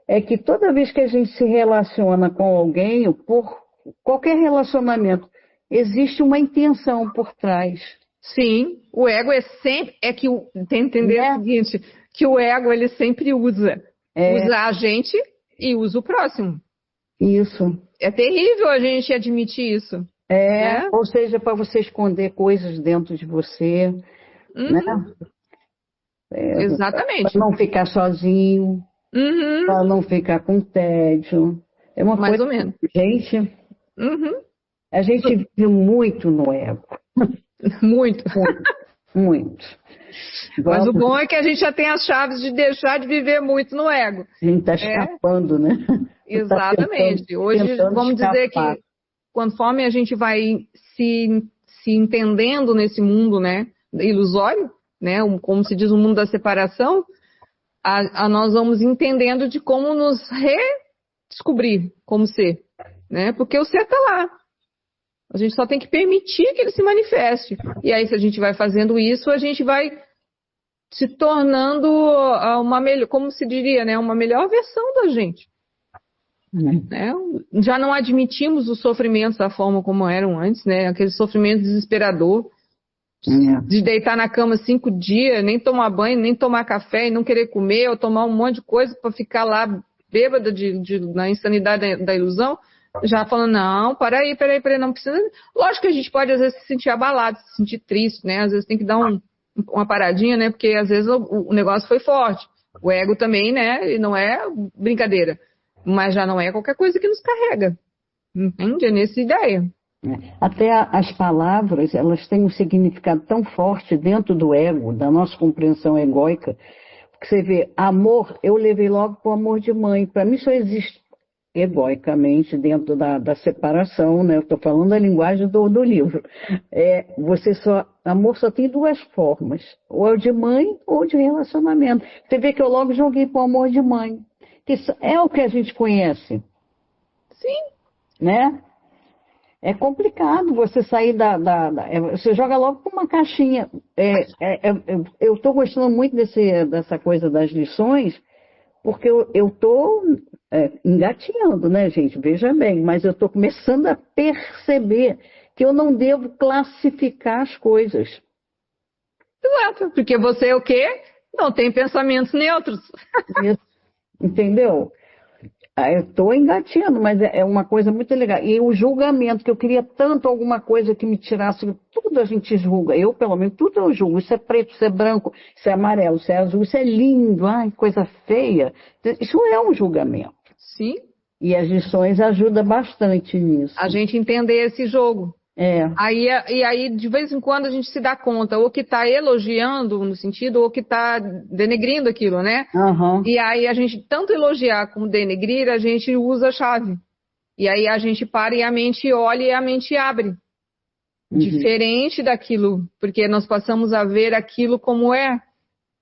é que toda vez que a gente se relaciona com alguém, ou por qualquer relacionamento, existe uma intenção por trás. Sim, o ego é sempre, tem que entender o seguinte, que o ego ele sempre usa a gente e usa o próximo. Isso. É terrível a gente admitir isso. Né? Ou seja, para você esconder coisas dentro de você, né? Exatamente. Para não ficar sozinho, para não ficar com tédio. É uma Mais coisa, ou menos. Gente, a gente vive muito no ego. Muito. Muito. Mas o bom é que a gente já tem as chaves de deixar de viver muito no ego. A gente está escapando, né? Exatamente. Tá Hoje, vamos dizer que conforme a gente vai se entendendo nesse mundo, né, ilusório, né, como se diz, o mundo da separação, nós vamos entendendo de como nos redescobrir como ser, né? Porque o ser está lá. A gente só tem que permitir que ele se manifeste. E aí, se a gente vai fazendo isso, a gente vai se tornando uma melhor, como se diria, né, uma melhor versão da gente. Né? Já não admitimos os sofrimentos da forma como eram antes, né? Aquele sofrimento desesperador de deitar na cama 5 dias, nem tomar banho, nem tomar café e não querer comer, ou tomar um monte de coisa para ficar lá bêbada na insanidade da ilusão. Já falando, não, peraí, não precisa. Lógico que a gente pode às vezes se sentir abalado, se sentir triste, né? Às vezes tem que dar uma paradinha, né? Porque às vezes o negócio foi forte. O ego também, né? Não é brincadeira. Mas já não é qualquer coisa que nos carrega. Entende? É nessa ideia. Até as palavras, elas têm um significado tão forte dentro do ego, da nossa compreensão egóica, que você vê, amor, eu levei logo para o amor de mãe. Para mim só existe egoicamente dentro da separação, né? Eu estou falando a linguagem do livro. Amor só tem duas formas, ou é o de mãe ou de relacionamento. Você vê que eu logo joguei para o amor de mãe, que é o que a gente conhece. Sim. Né? É complicado você sair você joga logo para uma caixinha. Eu estou gostando muito dessa coisa das lições, porque eu estou engatinhando, né, gente? Veja bem, mas eu estou começando a perceber que eu não devo classificar as coisas. Exato, porque você é o quê? Não tem pensamentos neutros. Isso, entendeu? Eu estou engatinhando, mas é uma coisa muito legal. E o julgamento, que eu queria tanto alguma coisa que me tirasse, tudo a gente julga. Eu, pelo menos, tudo eu julgo. Isso é preto, isso é branco, isso é amarelo, isso é azul, isso é lindo, ai, coisa feia. Isso é um julgamento. Sim. E as lições ajudam bastante nisso. A gente entender esse jogo. É. Aí, de vez em quando, a gente se dá conta, ou que está elogiando no sentido, ou que está denegrindo aquilo, né? Uhum. E aí a gente, tanto elogiar como denegrir, a gente usa a chave. E aí a gente para e a mente olha e a mente abre. Diferente daquilo, porque nós passamos a ver aquilo como é.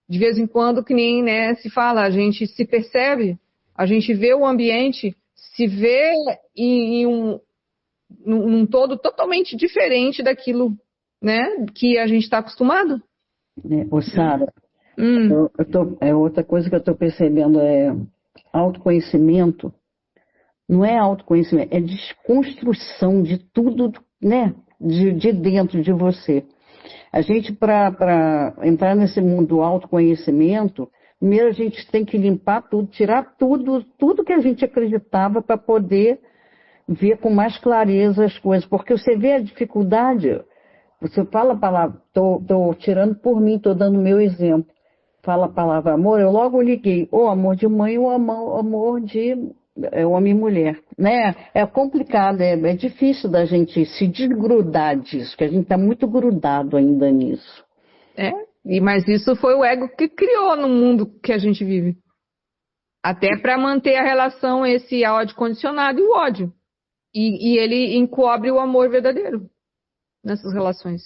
De vez em quando, que nem, né, se fala, a gente se percebe, a gente vê o ambiente, se vê num todo totalmente diferente daquilo, né, que a gente está acostumado. Sara, outra coisa que eu estou percebendo autoconhecimento. Não é autoconhecimento, é desconstrução de tudo, né, de dentro de você. A gente, para entrar nesse mundo do autoconhecimento, primeiro a gente tem que limpar tudo, tirar tudo que a gente acreditava para poder ver com mais clareza as coisas. Porque você vê a dificuldade, você fala a palavra, estou tirando por mim, estou dando o meu exemplo. Fala a palavra amor, eu logo liguei ou amor de mãe ou amor de homem e mulher. Né? É complicado, é difícil da gente se desgrudar disso, que a gente está muito grudado ainda nisso. Mas isso foi o ego que criou no mundo que a gente vive. Até para manter a relação, esse ódio condicionado e o ódio. E ele encobre o amor verdadeiro nessas relações.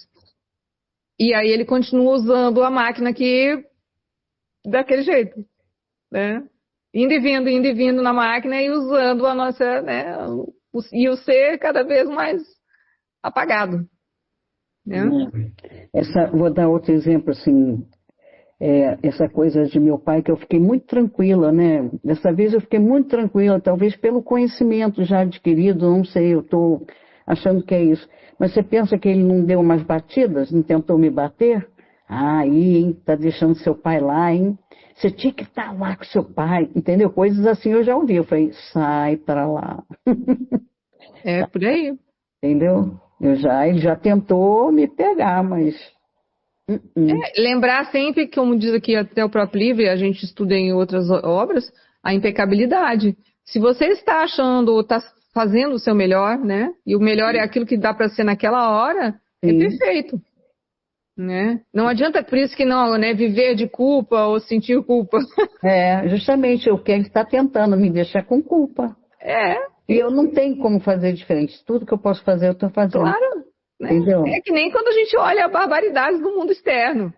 E aí ele continua usando a máquina daquele jeito, né? Indo e vindo na máquina e usando a nossa, né? E o ser cada vez mais apagado, né? Vou dar outro exemplo, assim, essa coisa de meu pai, que eu fiquei muito tranquila, né? Dessa vez eu fiquei muito tranquila, talvez pelo conhecimento já adquirido, não sei, eu estou achando que é isso. Mas você pensa que ele não deu umas batidas, não tentou me bater? Aí, hein, tá deixando seu pai lá, hein? Você tinha que estar lá com seu pai, entendeu? Coisas assim eu já ouvi, eu falei, sai para lá. É por aí. Entendeu? Ele já tentou me pegar, mas... lembrar sempre, como diz aqui até o próprio livro, e a gente estuda em outras obras, a impecabilidade. Se você está achando ou está fazendo o seu melhor, né? E o melhor é aquilo que dá para ser naquela hora, é perfeito. Né? Não adianta, por isso que não, né? Viver de culpa ou sentir culpa. Justamente o que ele está tentando me deixar com culpa. E eu não tenho como fazer diferente. Tudo que eu posso fazer, eu estou fazendo. Claro. Né? Entendeu? É que nem quando a gente olha a barbaridade do mundo externo.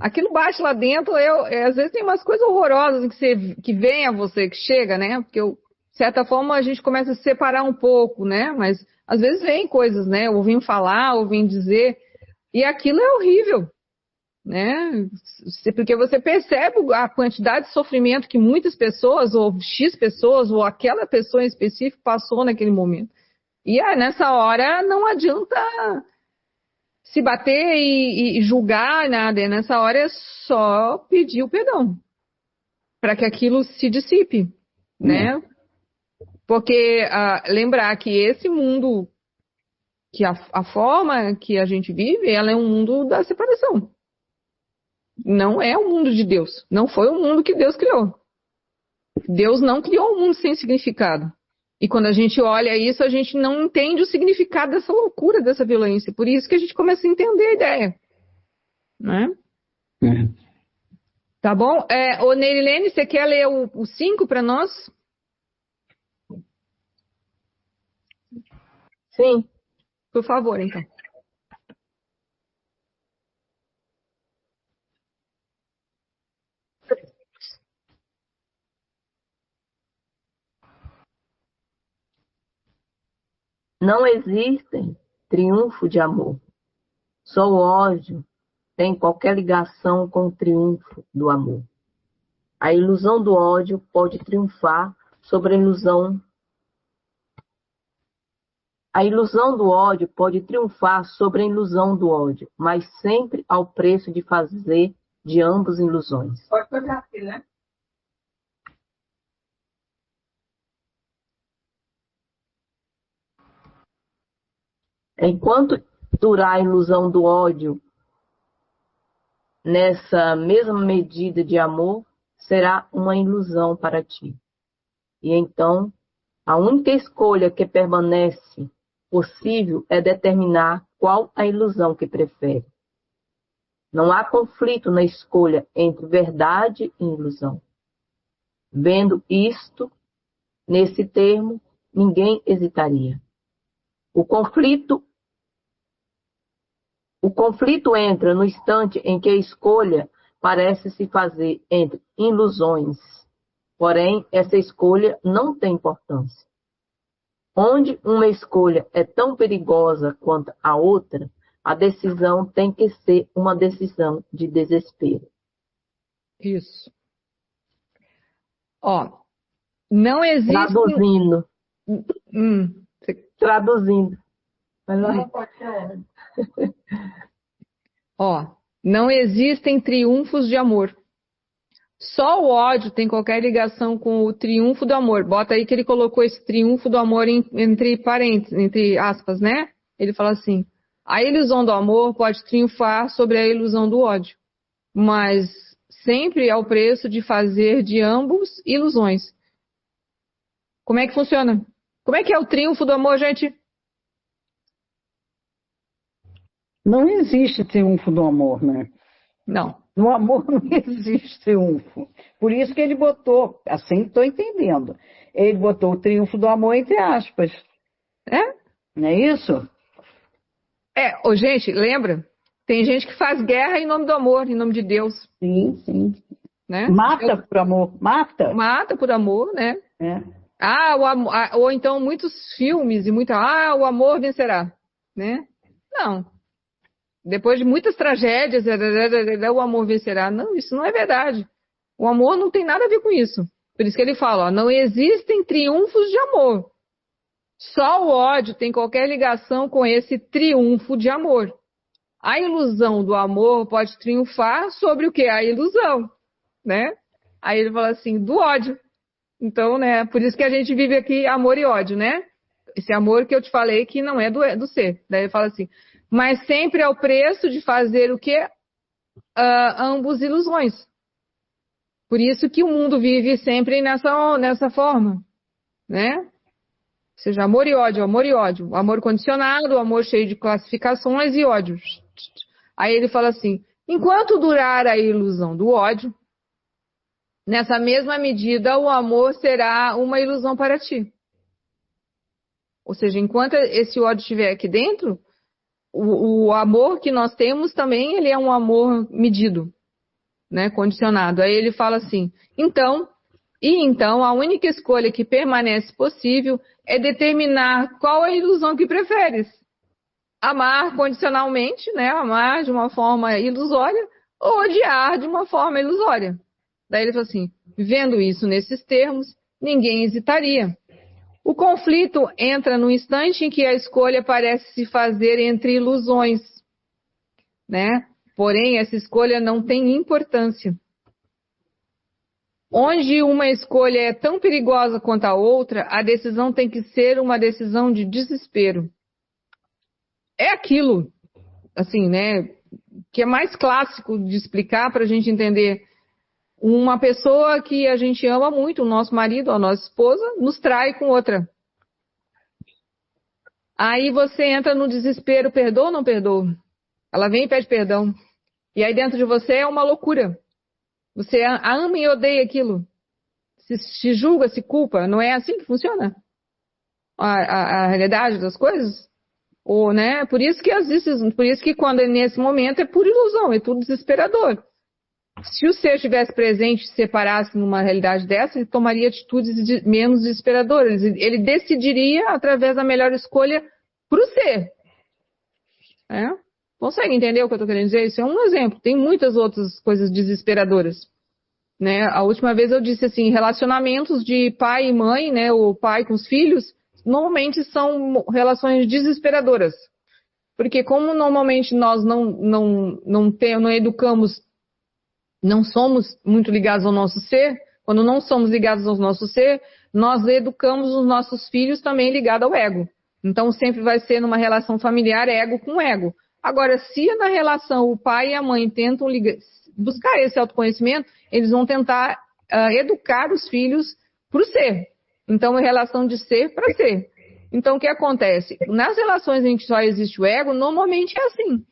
Aquilo bate lá dentro, às vezes tem umas coisas horrorosas que vem a você, que chega, né? Porque, de certa forma, a gente começa a se separar um pouco, né? Mas, às vezes, vem coisas, né? Ouvem falar, ouvem dizer, e aquilo é horrível, né? Porque você percebe a quantidade de sofrimento que muitas pessoas, ou X pessoas, ou aquela pessoa em específico passou naquele momento. E nessa hora não adianta se bater e julgar nada. Nessa hora é só pedir o perdão para que aquilo se dissipe, né? Porque lembrar que esse mundo, que a forma que a gente vive, ela é um mundo da separação. Não é o mundo de Deus. Não foi o mundo que Deus criou. Deus não criou um mundo sem significado. E quando a gente olha isso, a gente não entende o significado dessa loucura, dessa violência. Por isso que a gente começa a entender a ideia. Né? Tá bom? Ô Nerilene, você quer ler o 5 para nós? Sim. Por favor, então. Não existe triunfo de amor. Só o ódio tem qualquer ligação com o triunfo do amor. A ilusão do ódio pode triunfar sobre a ilusão. A ilusão do ódio pode triunfar sobre a ilusão do ódio, mas sempre ao preço de fazer de ambos ilusões. Pode pegar aqui, né? Enquanto durar a ilusão do ódio nessa mesma medida de amor, será uma ilusão para ti. E então, a única escolha que permanece possível é determinar qual a ilusão que prefere. Não há conflito na escolha entre verdade e ilusão. Vendo isto, nesse termo, ninguém hesitaria. O conflito entra no instante em que a escolha parece se fazer entre ilusões. Porém, essa escolha não tem importância. Onde uma escolha é tão perigosa quanto a outra, a decisão tem que ser uma decisão de desespero. Isso. Ó, não existe... Traduzindo. Traduzindo. Ó, não existem triunfos de amor. Só o ódio tem qualquer ligação com o triunfo do amor. Bota aí que ele colocou esse triunfo do amor entre parênteses, entre aspas, né? Ele fala assim: a ilusão do amor pode triunfar sobre a ilusão do ódio, mas sempre ao preço de fazer de ambos ilusões. Como é que funciona? Como é que é o triunfo do amor, gente? Não existe triunfo do amor, né? Não. No amor não existe triunfo. Por isso que ele botou, assim estou entendendo, ele botou o triunfo do amor entre aspas. É? Não é isso? Ô, gente, lembra? Tem gente que faz guerra em nome do amor, em nome de Deus. Sim, sim. Né? Mata por amor, mata. Mata por amor, né? É. Ou então muitos filmes e o amor vencerá, né? Não. Depois de muitas tragédias, o amor vencerá. Não, isso não é verdade. O amor não tem nada a ver com isso. Por isso que ele fala, ó, não existem triunfos de amor. Só o ódio tem qualquer ligação com esse triunfo de amor. A ilusão do amor pode triunfar sobre o quê? A ilusão, né? Aí ele fala assim, do ódio. Então, né, por isso que a gente vive aqui amor e ódio, né? Esse amor que eu te falei que não é do ser. Daí ele fala assim, mas sempre ao preço de fazer o quê? Ambos ilusões. Por isso que o mundo vive sempre nessa forma, né? Ou seja, amor e ódio, amor e ódio. O amor condicionado, o amor cheio de classificações e ódio. Aí ele fala assim, enquanto durar a ilusão do ódio, nessa mesma medida o amor será uma ilusão para ti. Ou seja, enquanto esse ódio estiver aqui dentro, o amor que nós temos também, ele é um amor medido, né, condicionado. Aí ele fala assim, então, a única escolha que permanece possível é determinar qual é a ilusão que preferes. Amar condicionalmente, né, amar de uma forma ilusória, ou odiar de uma forma ilusória. Daí ele fala assim, vendo isso nesses termos, ninguém hesitaria. O conflito entra no instante em que a escolha parece se fazer entre ilusões, né? Porém, essa escolha não tem importância. Onde uma escolha é tão perigosa quanto a outra, a decisão tem que ser uma decisão de desespero. É aquilo, assim, né? que é mais clássico de explicar para a gente entender. Uma pessoa que a gente ama muito, o nosso marido, a nossa esposa, nos trai com outra. Aí você entra no desespero, perdoa ou não perdoa? Ela vem e pede perdão. E aí dentro de você é uma loucura. Você ama e odeia aquilo. Se julga, se culpa. Não é assim que funciona a realidade das coisas? Ou, né? Por isso que quando é nesse momento é pura ilusão, é tudo desesperador. Se o ser estivesse presente e se separasse numa realidade dessa, ele tomaria atitudes menos desesperadoras. Ele decidiria através da melhor escolha para o ser. Consegue entender o que eu estou querendo dizer? Isso é um exemplo. Tem muitas outras coisas desesperadoras. Né? A última vez eu disse assim, relacionamentos de pai e mãe, né, o pai com os filhos, normalmente são relações desesperadoras. Porque como normalmente nós não educamos, não somos muito ligados ao nosso ser, quando não somos ligados ao nosso ser, nós educamos os nossos filhos também ligados ao ego. Então sempre vai ser numa relação familiar ego com ego. Agora, se na relação o pai e a mãe tentam buscar esse autoconhecimento, eles vão tentar educar os filhos para o ser. Então, é relação de ser para ser. Então, o que acontece? Nas relações em que só existe o ego, normalmente é assim.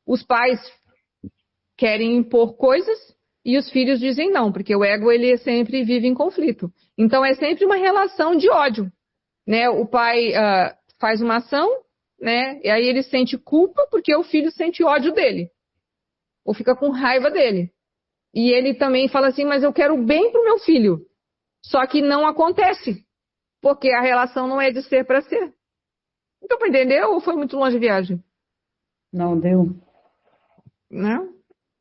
Os pais querem impor coisas e os filhos dizem não, porque o ego ele sempre vive em conflito. Então, é sempre uma relação de ódio. Né? O pai faz uma ação, né? E aí ele sente culpa porque o filho sente ódio dele. Ou fica com raiva dele. E ele também fala assim, mas eu quero o bem para o meu filho. Só que não acontece. Porque a relação não é de ser para ser. Então, para entender, ou foi muito longe a viagem? Não, deu. Né?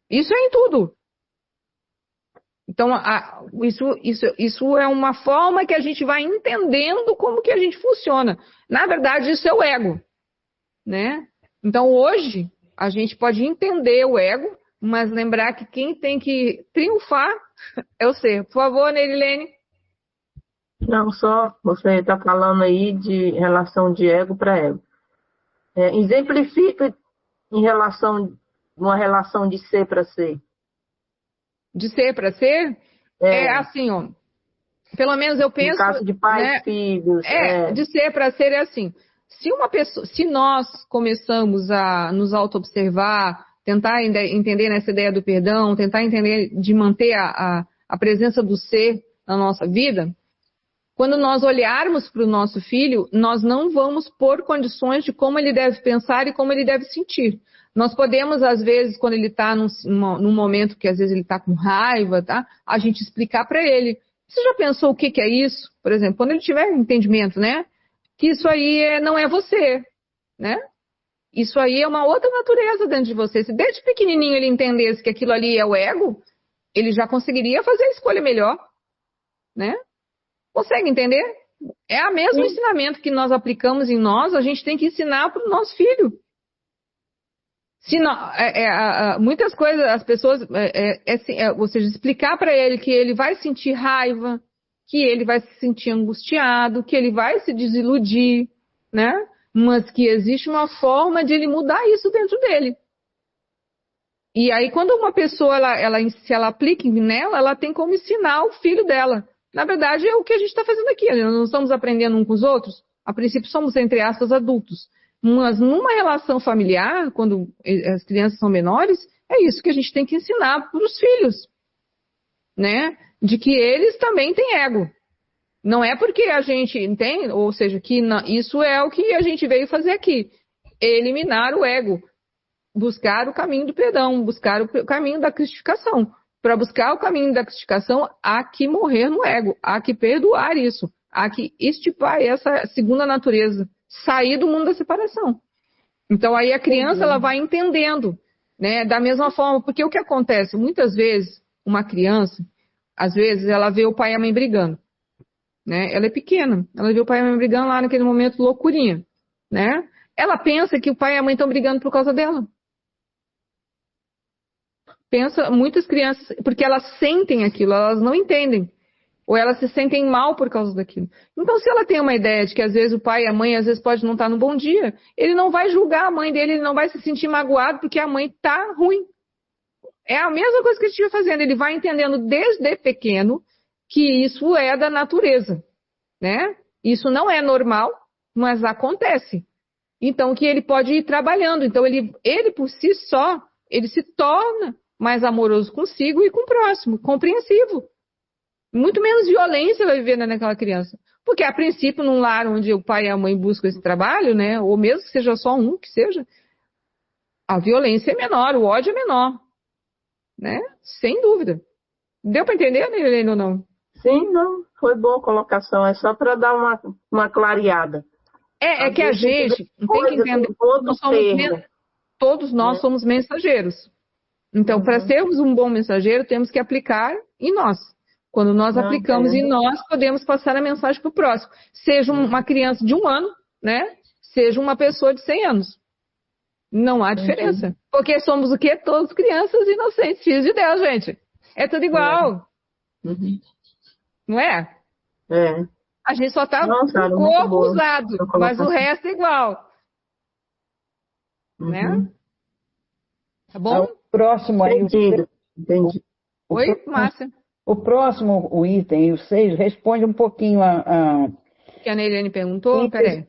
Isso é em tudo. Então, isso é uma forma que a gente vai entendendo como que a gente funciona. Na verdade, isso é o ego. Né? Então, hoje, a gente pode entender o ego, mas lembrar que quem tem que triunfar é o ser. Por favor, Nerilene. Não, só você está falando aí de relação de ego para ego. Exemplifica uma relação de ser para ser. De ser para ser? É assim, ó. Pelo menos eu penso. No caso de pais, né, filhos. De ser para ser é assim. Se nós começamos a nos auto-observar, tentar entender nessa ideia do perdão, tentar entender de manter a presença do ser na nossa vida, quando nós olharmos para o nosso filho, nós não vamos pôr condições de como ele deve pensar e como ele deve sentir. Nós podemos, às vezes, quando ele está num momento que às vezes ele está com raiva, tá? A gente explicar para ele. Você já pensou o que é isso? Por exemplo, quando ele tiver entendimento, né? Que isso aí não é você, né? Isso aí é uma outra natureza dentro de você. Se desde pequenininho ele entendesse que aquilo ali é o ego, ele já conseguiria fazer a escolha melhor, né? Consegue entender? É o mesmo ensinamento que nós aplicamos em nós, a gente tem que ensinar para o nosso filho. Muitas coisas, as pessoas, ou seja, explicar para ele que ele vai sentir raiva, que ele vai se sentir angustiado, que ele vai se desiludir, né? Mas que existe uma forma de ele mudar isso dentro dele. E aí, quando uma pessoa, se ela aplica nela, ela tem como ensinar o filho dela. Na verdade, é o que a gente está fazendo aqui. Nós não estamos aprendendo uns com os outros. A princípio, somos, entre aspas, adultos. Mas numa relação familiar, quando as crianças são menores, é isso que a gente tem que ensinar para os filhos. Né? De que eles também têm ego. Não é porque a gente tem, ou seja, que isso é o que a gente veio fazer aqui. Eliminar o ego. Buscar o caminho do perdão, buscar o caminho da cristificação. Para buscar o caminho da cristificação, há que morrer no ego, há que perdoar isso, há que estipar essa segunda natureza, sair do mundo da separação. Então aí a criança ela vai entendendo, né? Da mesma forma, porque o que acontece? Muitas vezes, uma criança, às vezes ela vê o pai e a mãe brigando, né? Ela é pequena, ela vê o pai e a mãe brigando lá naquele momento loucurinha, né? Ela pensa que o pai e a mãe estão brigando por causa dela. Muitas crianças, porque elas sentem aquilo, elas não entendem. Ou elas se sentem mal por causa daquilo. Então, se ela tem uma ideia de que às vezes o pai e a mãe às vezes pode não estar no bom dia, ele não vai julgar a mãe dele, ele não vai se sentir magoado porque a mãe está ruim. É a mesma coisa que ele estiver fazendo. Ele vai entendendo desde pequeno que isso é da natureza, né? Isso não é normal, mas acontece. Então, que ele pode ir trabalhando. Então, ele por si só, ele se torna mais amoroso consigo e com o próximo, compreensivo. Muito menos violência vai viver naquela criança. Porque, a princípio, num lar onde o pai e a mãe buscam esse trabalho, né? Ou mesmo que seja só um, que seja, a violência é menor, o ódio é menor. Né? Sem dúvida. Deu para entender, né, Helena, ou não? Sim, não. Foi boa a colocação. É só para dar uma clareada. É que a gente tem que entender que todos nós somos mensageiros. Então, para sermos um bom mensageiro, temos que aplicar em nós. Quando nós aplicamos em nós, podemos passar a mensagem para o próximo. Seja uma criança de 1 ano, né? Seja uma pessoa de 100 anos. Não há diferença. Porque somos o quê? Todos crianças inocentes, filhos de Deus, gente. É tudo igual. Não é? É. A gente só está com o corpo usado, mas o resto é igual. Né? Tá bom? O próximo aí. Entendi. Oi, Márcia. O próximo, o item, o 6, responde um pouquinho que a Neilene perguntou. Peraí.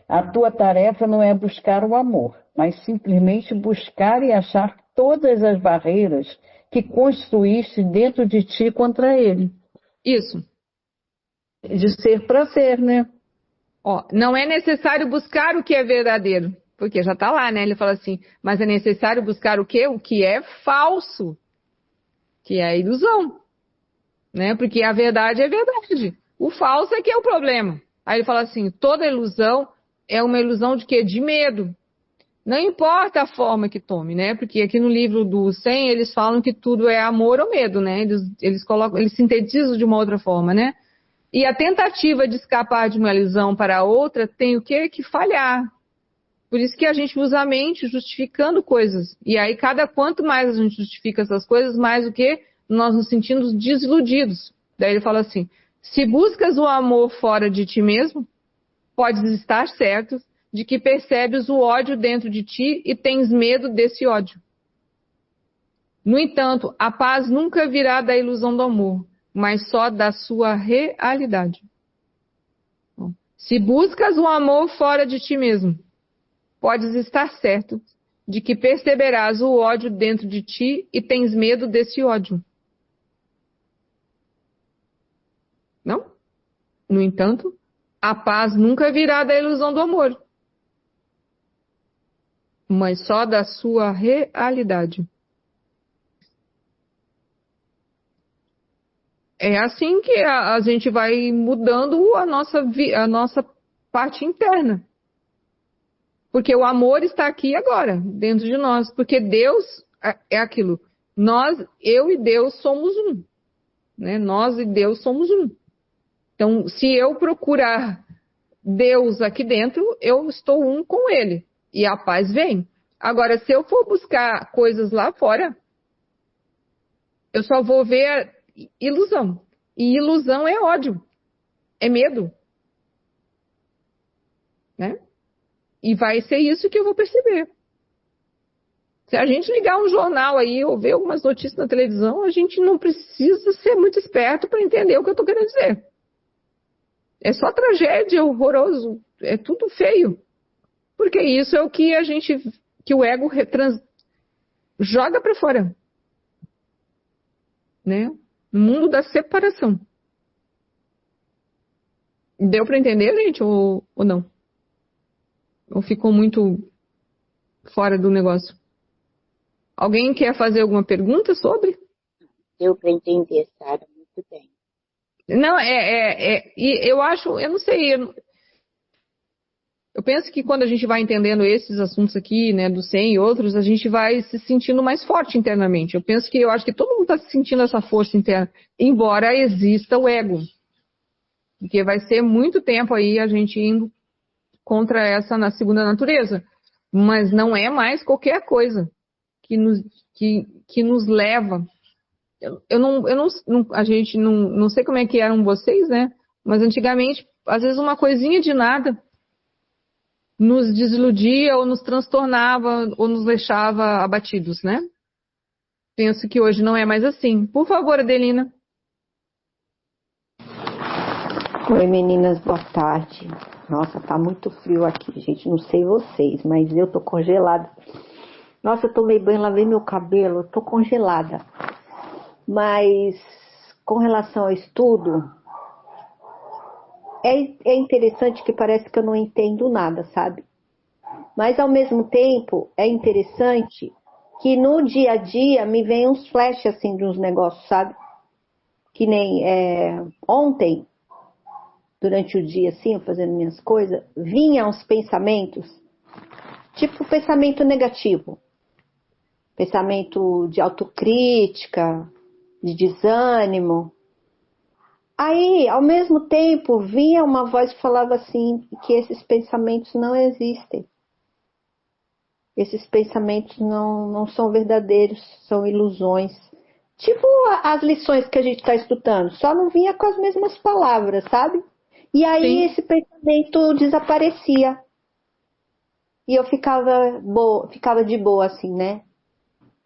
A tua tarefa não é buscar o amor, mas simplesmente buscar e achar todas as barreiras que construíste dentro de ti contra ele. Isso. De ser para ser, né? Ó, não é necessário buscar o que é verdadeiro, porque já está lá, né? Ele fala assim, mas é necessário buscar o quê? O que é falso, que é a ilusão, né? Porque a verdade é verdade. O falso é que é o problema. Aí ele fala assim, toda ilusão é uma ilusão de quê? De medo. Não importa a forma que tome, né? Porque aqui no livro do 100, eles falam que tudo é amor ou medo, né? Eles sintetizam de uma outra forma, né? E a tentativa de escapar de uma ilusão para outra tem o quê? Que falhar. Por isso que a gente usa a mente justificando coisas. E aí, quanto mais a gente justifica essas coisas, mais o quê? Nós nos sentimos desiludidos. Daí ele fala assim, se buscas o amor fora de ti mesmo, podes estar certo de que percebes o ódio dentro de ti e tens medo desse ódio. No entanto, a paz nunca virá da ilusão do amor, mas só da sua realidade. Se buscas o amor fora de ti mesmo, podes estar certo de que perceberás o ódio dentro de ti e tens medo desse ódio. Não? No entanto, a paz nunca virá da ilusão do amor, mas só da sua realidade. É assim que a gente vai mudando a nossa parte interna. Porque o amor está aqui agora, dentro de nós. Porque Deus é aquilo. Eu e Deus somos um. Né? Nós e Deus somos um. Então, se eu procurar Deus aqui dentro, eu estou um com Ele. E a paz vem. Agora, se eu for buscar coisas lá fora, eu só vou ver ilusão. E ilusão é ódio. É medo. Né? E vai ser isso que eu vou perceber. Se a gente ligar um jornal aí ou ver algumas notícias na televisão, a gente não precisa ser muito esperto para entender o que eu estou querendo dizer. É só tragédia, horroroso, é tudo feio. Porque isso é o que que o ego joga para fora. Né? No mundo da separação. Deu para entender, gente, ou não? Ou ficou muito fora do negócio? Alguém quer fazer alguma pergunta sobre? Deu para entender, Sara, muito bem. Não, e eu acho, eu não sei, eu penso que quando a gente vai entendendo esses assuntos aqui, né, do 100 e outros, a gente vai se sentindo mais forte internamente. Eu acho que todo mundo está sentindo essa força interna, embora exista o ego. Porque vai ser muito tempo aí a gente indo contra essa na segunda natureza. Mas não é mais qualquer coisa que nos leva a gente não sei como é que eram vocês, né? Mas antigamente, às vezes uma coisinha de nada nos desiludia ou nos transtornava ou nos deixava abatidos, né? Penso que hoje não é mais assim. Por favor, Adelina. Oi, meninas, boa tarde. Nossa, tá muito frio aqui, gente. Não sei vocês, mas eu tô congelada. Nossa, eu tomei banho, lavei meu cabelo, tô congelada. Mas com relação ao estudo, é interessante que parece que eu não entendo nada, sabe? Mas ao mesmo tempo é interessante que no dia a dia me vem uns flashes assim de uns negócios, sabe? Que nem ontem, durante o dia assim, eu fazendo minhas coisas, vinham uns pensamentos, tipo pensamento negativo. Pensamento de autocrítica, de desânimo. Aí, ao mesmo tempo, vinha uma voz que falava assim, que esses pensamentos não existem. Esses pensamentos não são verdadeiros, são ilusões. Tipo as lições que a gente está estudando, só não vinha com as mesmas palavras, sabe? E aí Sim. esse pensamento desaparecia. E eu ficava de boa assim, né?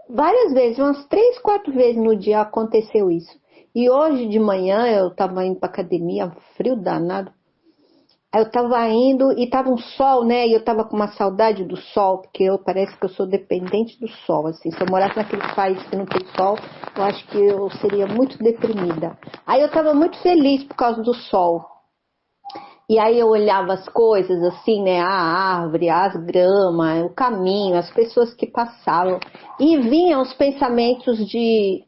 Várias vezes, umas 3, 4 vezes no dia aconteceu isso. E hoje de manhã eu estava indo para academia, frio danado. Aí eu estava indo e estava um sol, né? E eu estava com uma saudade do sol, porque parece que eu sou dependente do sol. Assim, se eu morasse naquele país que não tem sol, eu acho que eu seria muito deprimida. Aí eu estava muito feliz por causa do sol. E aí eu olhava as coisas assim, né? A árvore, as gramas, o caminho, as pessoas que passavam. E vinham os pensamentos de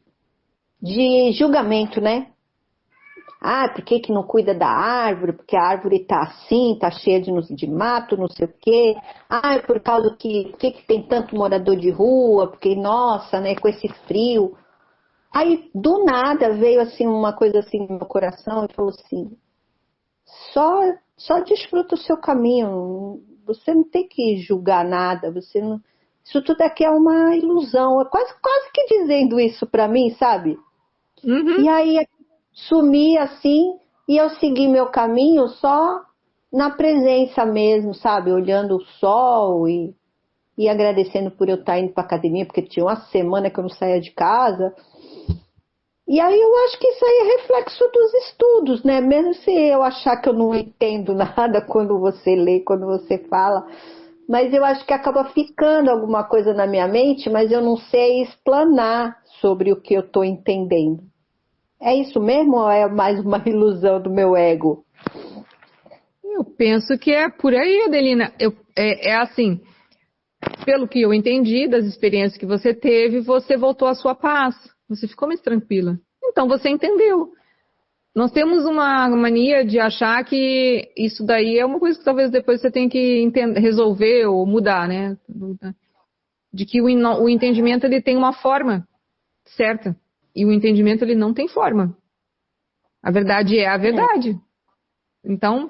julgamento, né? Ah, por que não cuida da árvore? Porque a árvore tá assim, tá cheia de mato, não sei o quê. Ah, é por causa por que tem tanto morador de rua? Porque, nossa, né, com esse frio. Aí, do nada, veio assim uma coisa assim no meu coração e falou assim, só desfruta o seu caminho. Você não tem que julgar nada. Isso tudo aqui é uma ilusão. É quase que dizendo isso pra mim, sabe? Uhum. E aí sumi assim e eu segui meu caminho só na presença mesmo, sabe? Olhando o sol e agradecendo por eu estar indo para academia, porque tinha uma semana que eu não saía de casa. E aí eu acho que isso aí é reflexo dos estudos, né? Mesmo se eu achar que eu não entendo nada quando você lê, quando você fala, mas eu acho que acaba ficando alguma coisa na minha mente, mas eu não sei explanar sobre o que eu estou entendendo. É isso mesmo ou é mais uma ilusão do meu ego? Eu penso que é por aí, Adelina. É assim, pelo que eu entendi das experiências que você teve, você voltou à sua paz. Você ficou mais tranquila. Então você entendeu. Nós temos uma mania de achar que isso daí é uma coisa que talvez depois você tenha que resolver ou mudar, né? De que o entendimento ele tem uma forma certa. E o entendimento ele não tem forma. A verdade é a verdade. Então,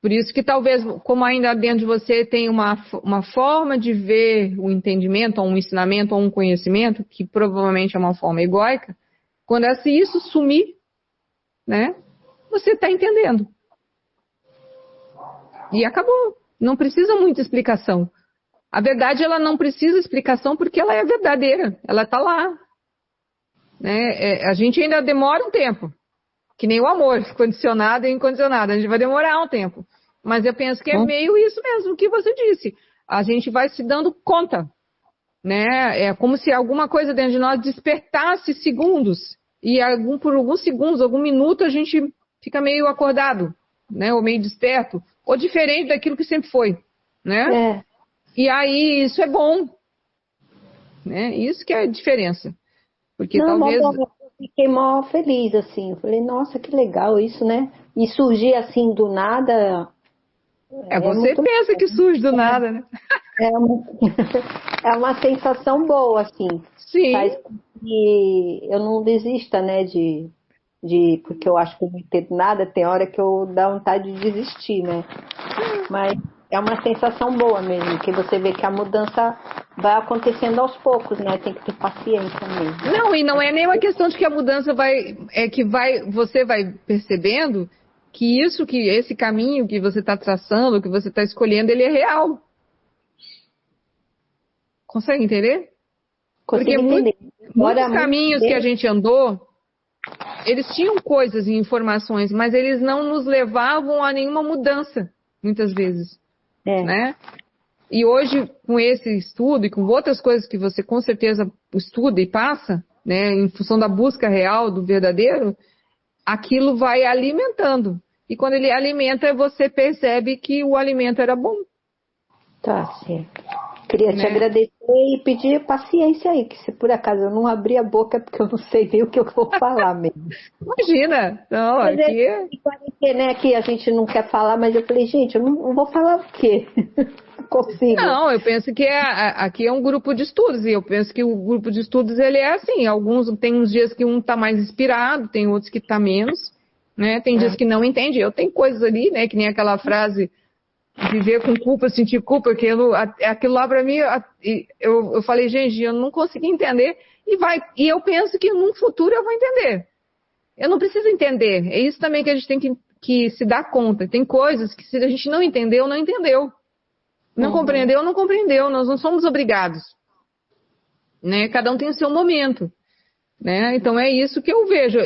por isso que talvez, como ainda dentro de você tem uma forma de ver o entendimento, ou um ensinamento, ou um conhecimento, que provavelmente é uma forma egóica, quando isso sumir, né, você está entendendo. E acabou. Não precisa muita explicação. A verdade, ela não precisa explicação porque ela é verdadeira. Ela está lá. Né? A gente ainda demora um tempo. Que nem o amor, condicionado e incondicionado. A gente vai demorar um tempo. Mas eu penso que é meio isso mesmo que você disse. A gente vai se dando conta. Né? É como se alguma coisa dentro de nós despertasse segundos. E por alguns segundos, algum minuto, a gente fica meio acordado. Né? Ou meio desperto. Ou diferente daquilo que sempre foi. Né? E aí, isso é bom. Né? Isso que é a diferença. Porque talvez... Eu fiquei mó feliz, assim. Eu falei, nossa, que legal isso, né? E surgir assim do nada... você pensa que surge do nada, né? É uma sensação boa, assim. Sim. Faz com que eu não desista, né, porque eu acho que eu não entendo nada, tem hora que eu dá vontade de desistir, né? Mas É uma sensação boa mesmo, que você vê que a mudança vai acontecendo aos poucos, né? Tem que ter paciência mesmo. Não, e não é nem uma questão de que a mudança você vai percebendo que esse caminho que você está traçando, que você está escolhendo, ele é real. Consegue entender? Porque entender. Muitos caminhos que a gente andou, eles tinham coisas e informações, mas eles não nos levavam a nenhuma mudança, muitas vezes. Né? E hoje, com esse estudo e com outras coisas que você com certeza estuda e passa, né, em função da busca real, do verdadeiro, aquilo vai alimentando. E quando ele alimenta, você percebe que o alimento era bom. Tá certo. Queria te agradecer e pedir paciência aí, que se por acaso eu não abrir a boca é porque eu não sei nem o que eu vou falar mesmo. Imagina! Não, mas aqui... né, que a gente não quer falar, mas eu falei, gente, eu não vou falar o quê? Não consigo. Não, eu penso que aqui é um grupo de estudos, e eu penso que o grupo de estudos, ele é assim, tem uns dias que um está mais inspirado, tem outros que está menos, né? Tem dias que não entende. Eu tenho coisas ali, né, que nem aquela frase... Viver com culpa, sentir culpa, aquilo lá pra mim, eu falei, gente, eu não consegui entender, e eu penso que num futuro eu vou entender. Eu não preciso entender, é isso também que a gente tem que se dar conta. Tem coisas que se a gente não entendeu, não entendeu. Não compreendeu, não compreendeu, nós não somos obrigados. Né? Cada um tem o seu momento. Né? Então é isso que eu vejo.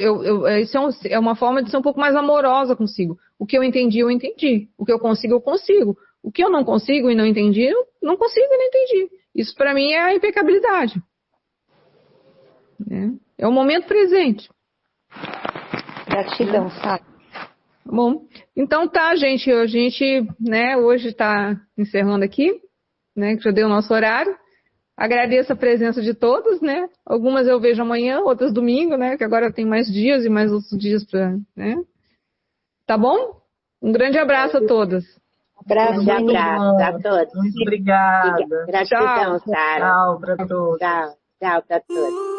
Isso é uma forma de ser um pouco mais amorosa consigo. O que eu entendi, eu entendi. O que eu consigo, eu consigo. O que eu não consigo e não entendi, eu não consigo e não entendi. Isso para mim é a impecabilidade. Né? É o momento presente. Gratidão, sabe? Bom, então tá, gente. A gente, né, hoje está encerrando aqui, né, que já deu o nosso horário. Agradeço a presença de todos, né? Algumas eu vejo amanhã, outras domingo, né? Que agora tem mais dias e mais outros dias para, né? Tá bom? Um grande abraço a todas. Grande abraço a todos. Muito obrigada. Gratidão, Sara. Tchau para todos. Tchau para todos.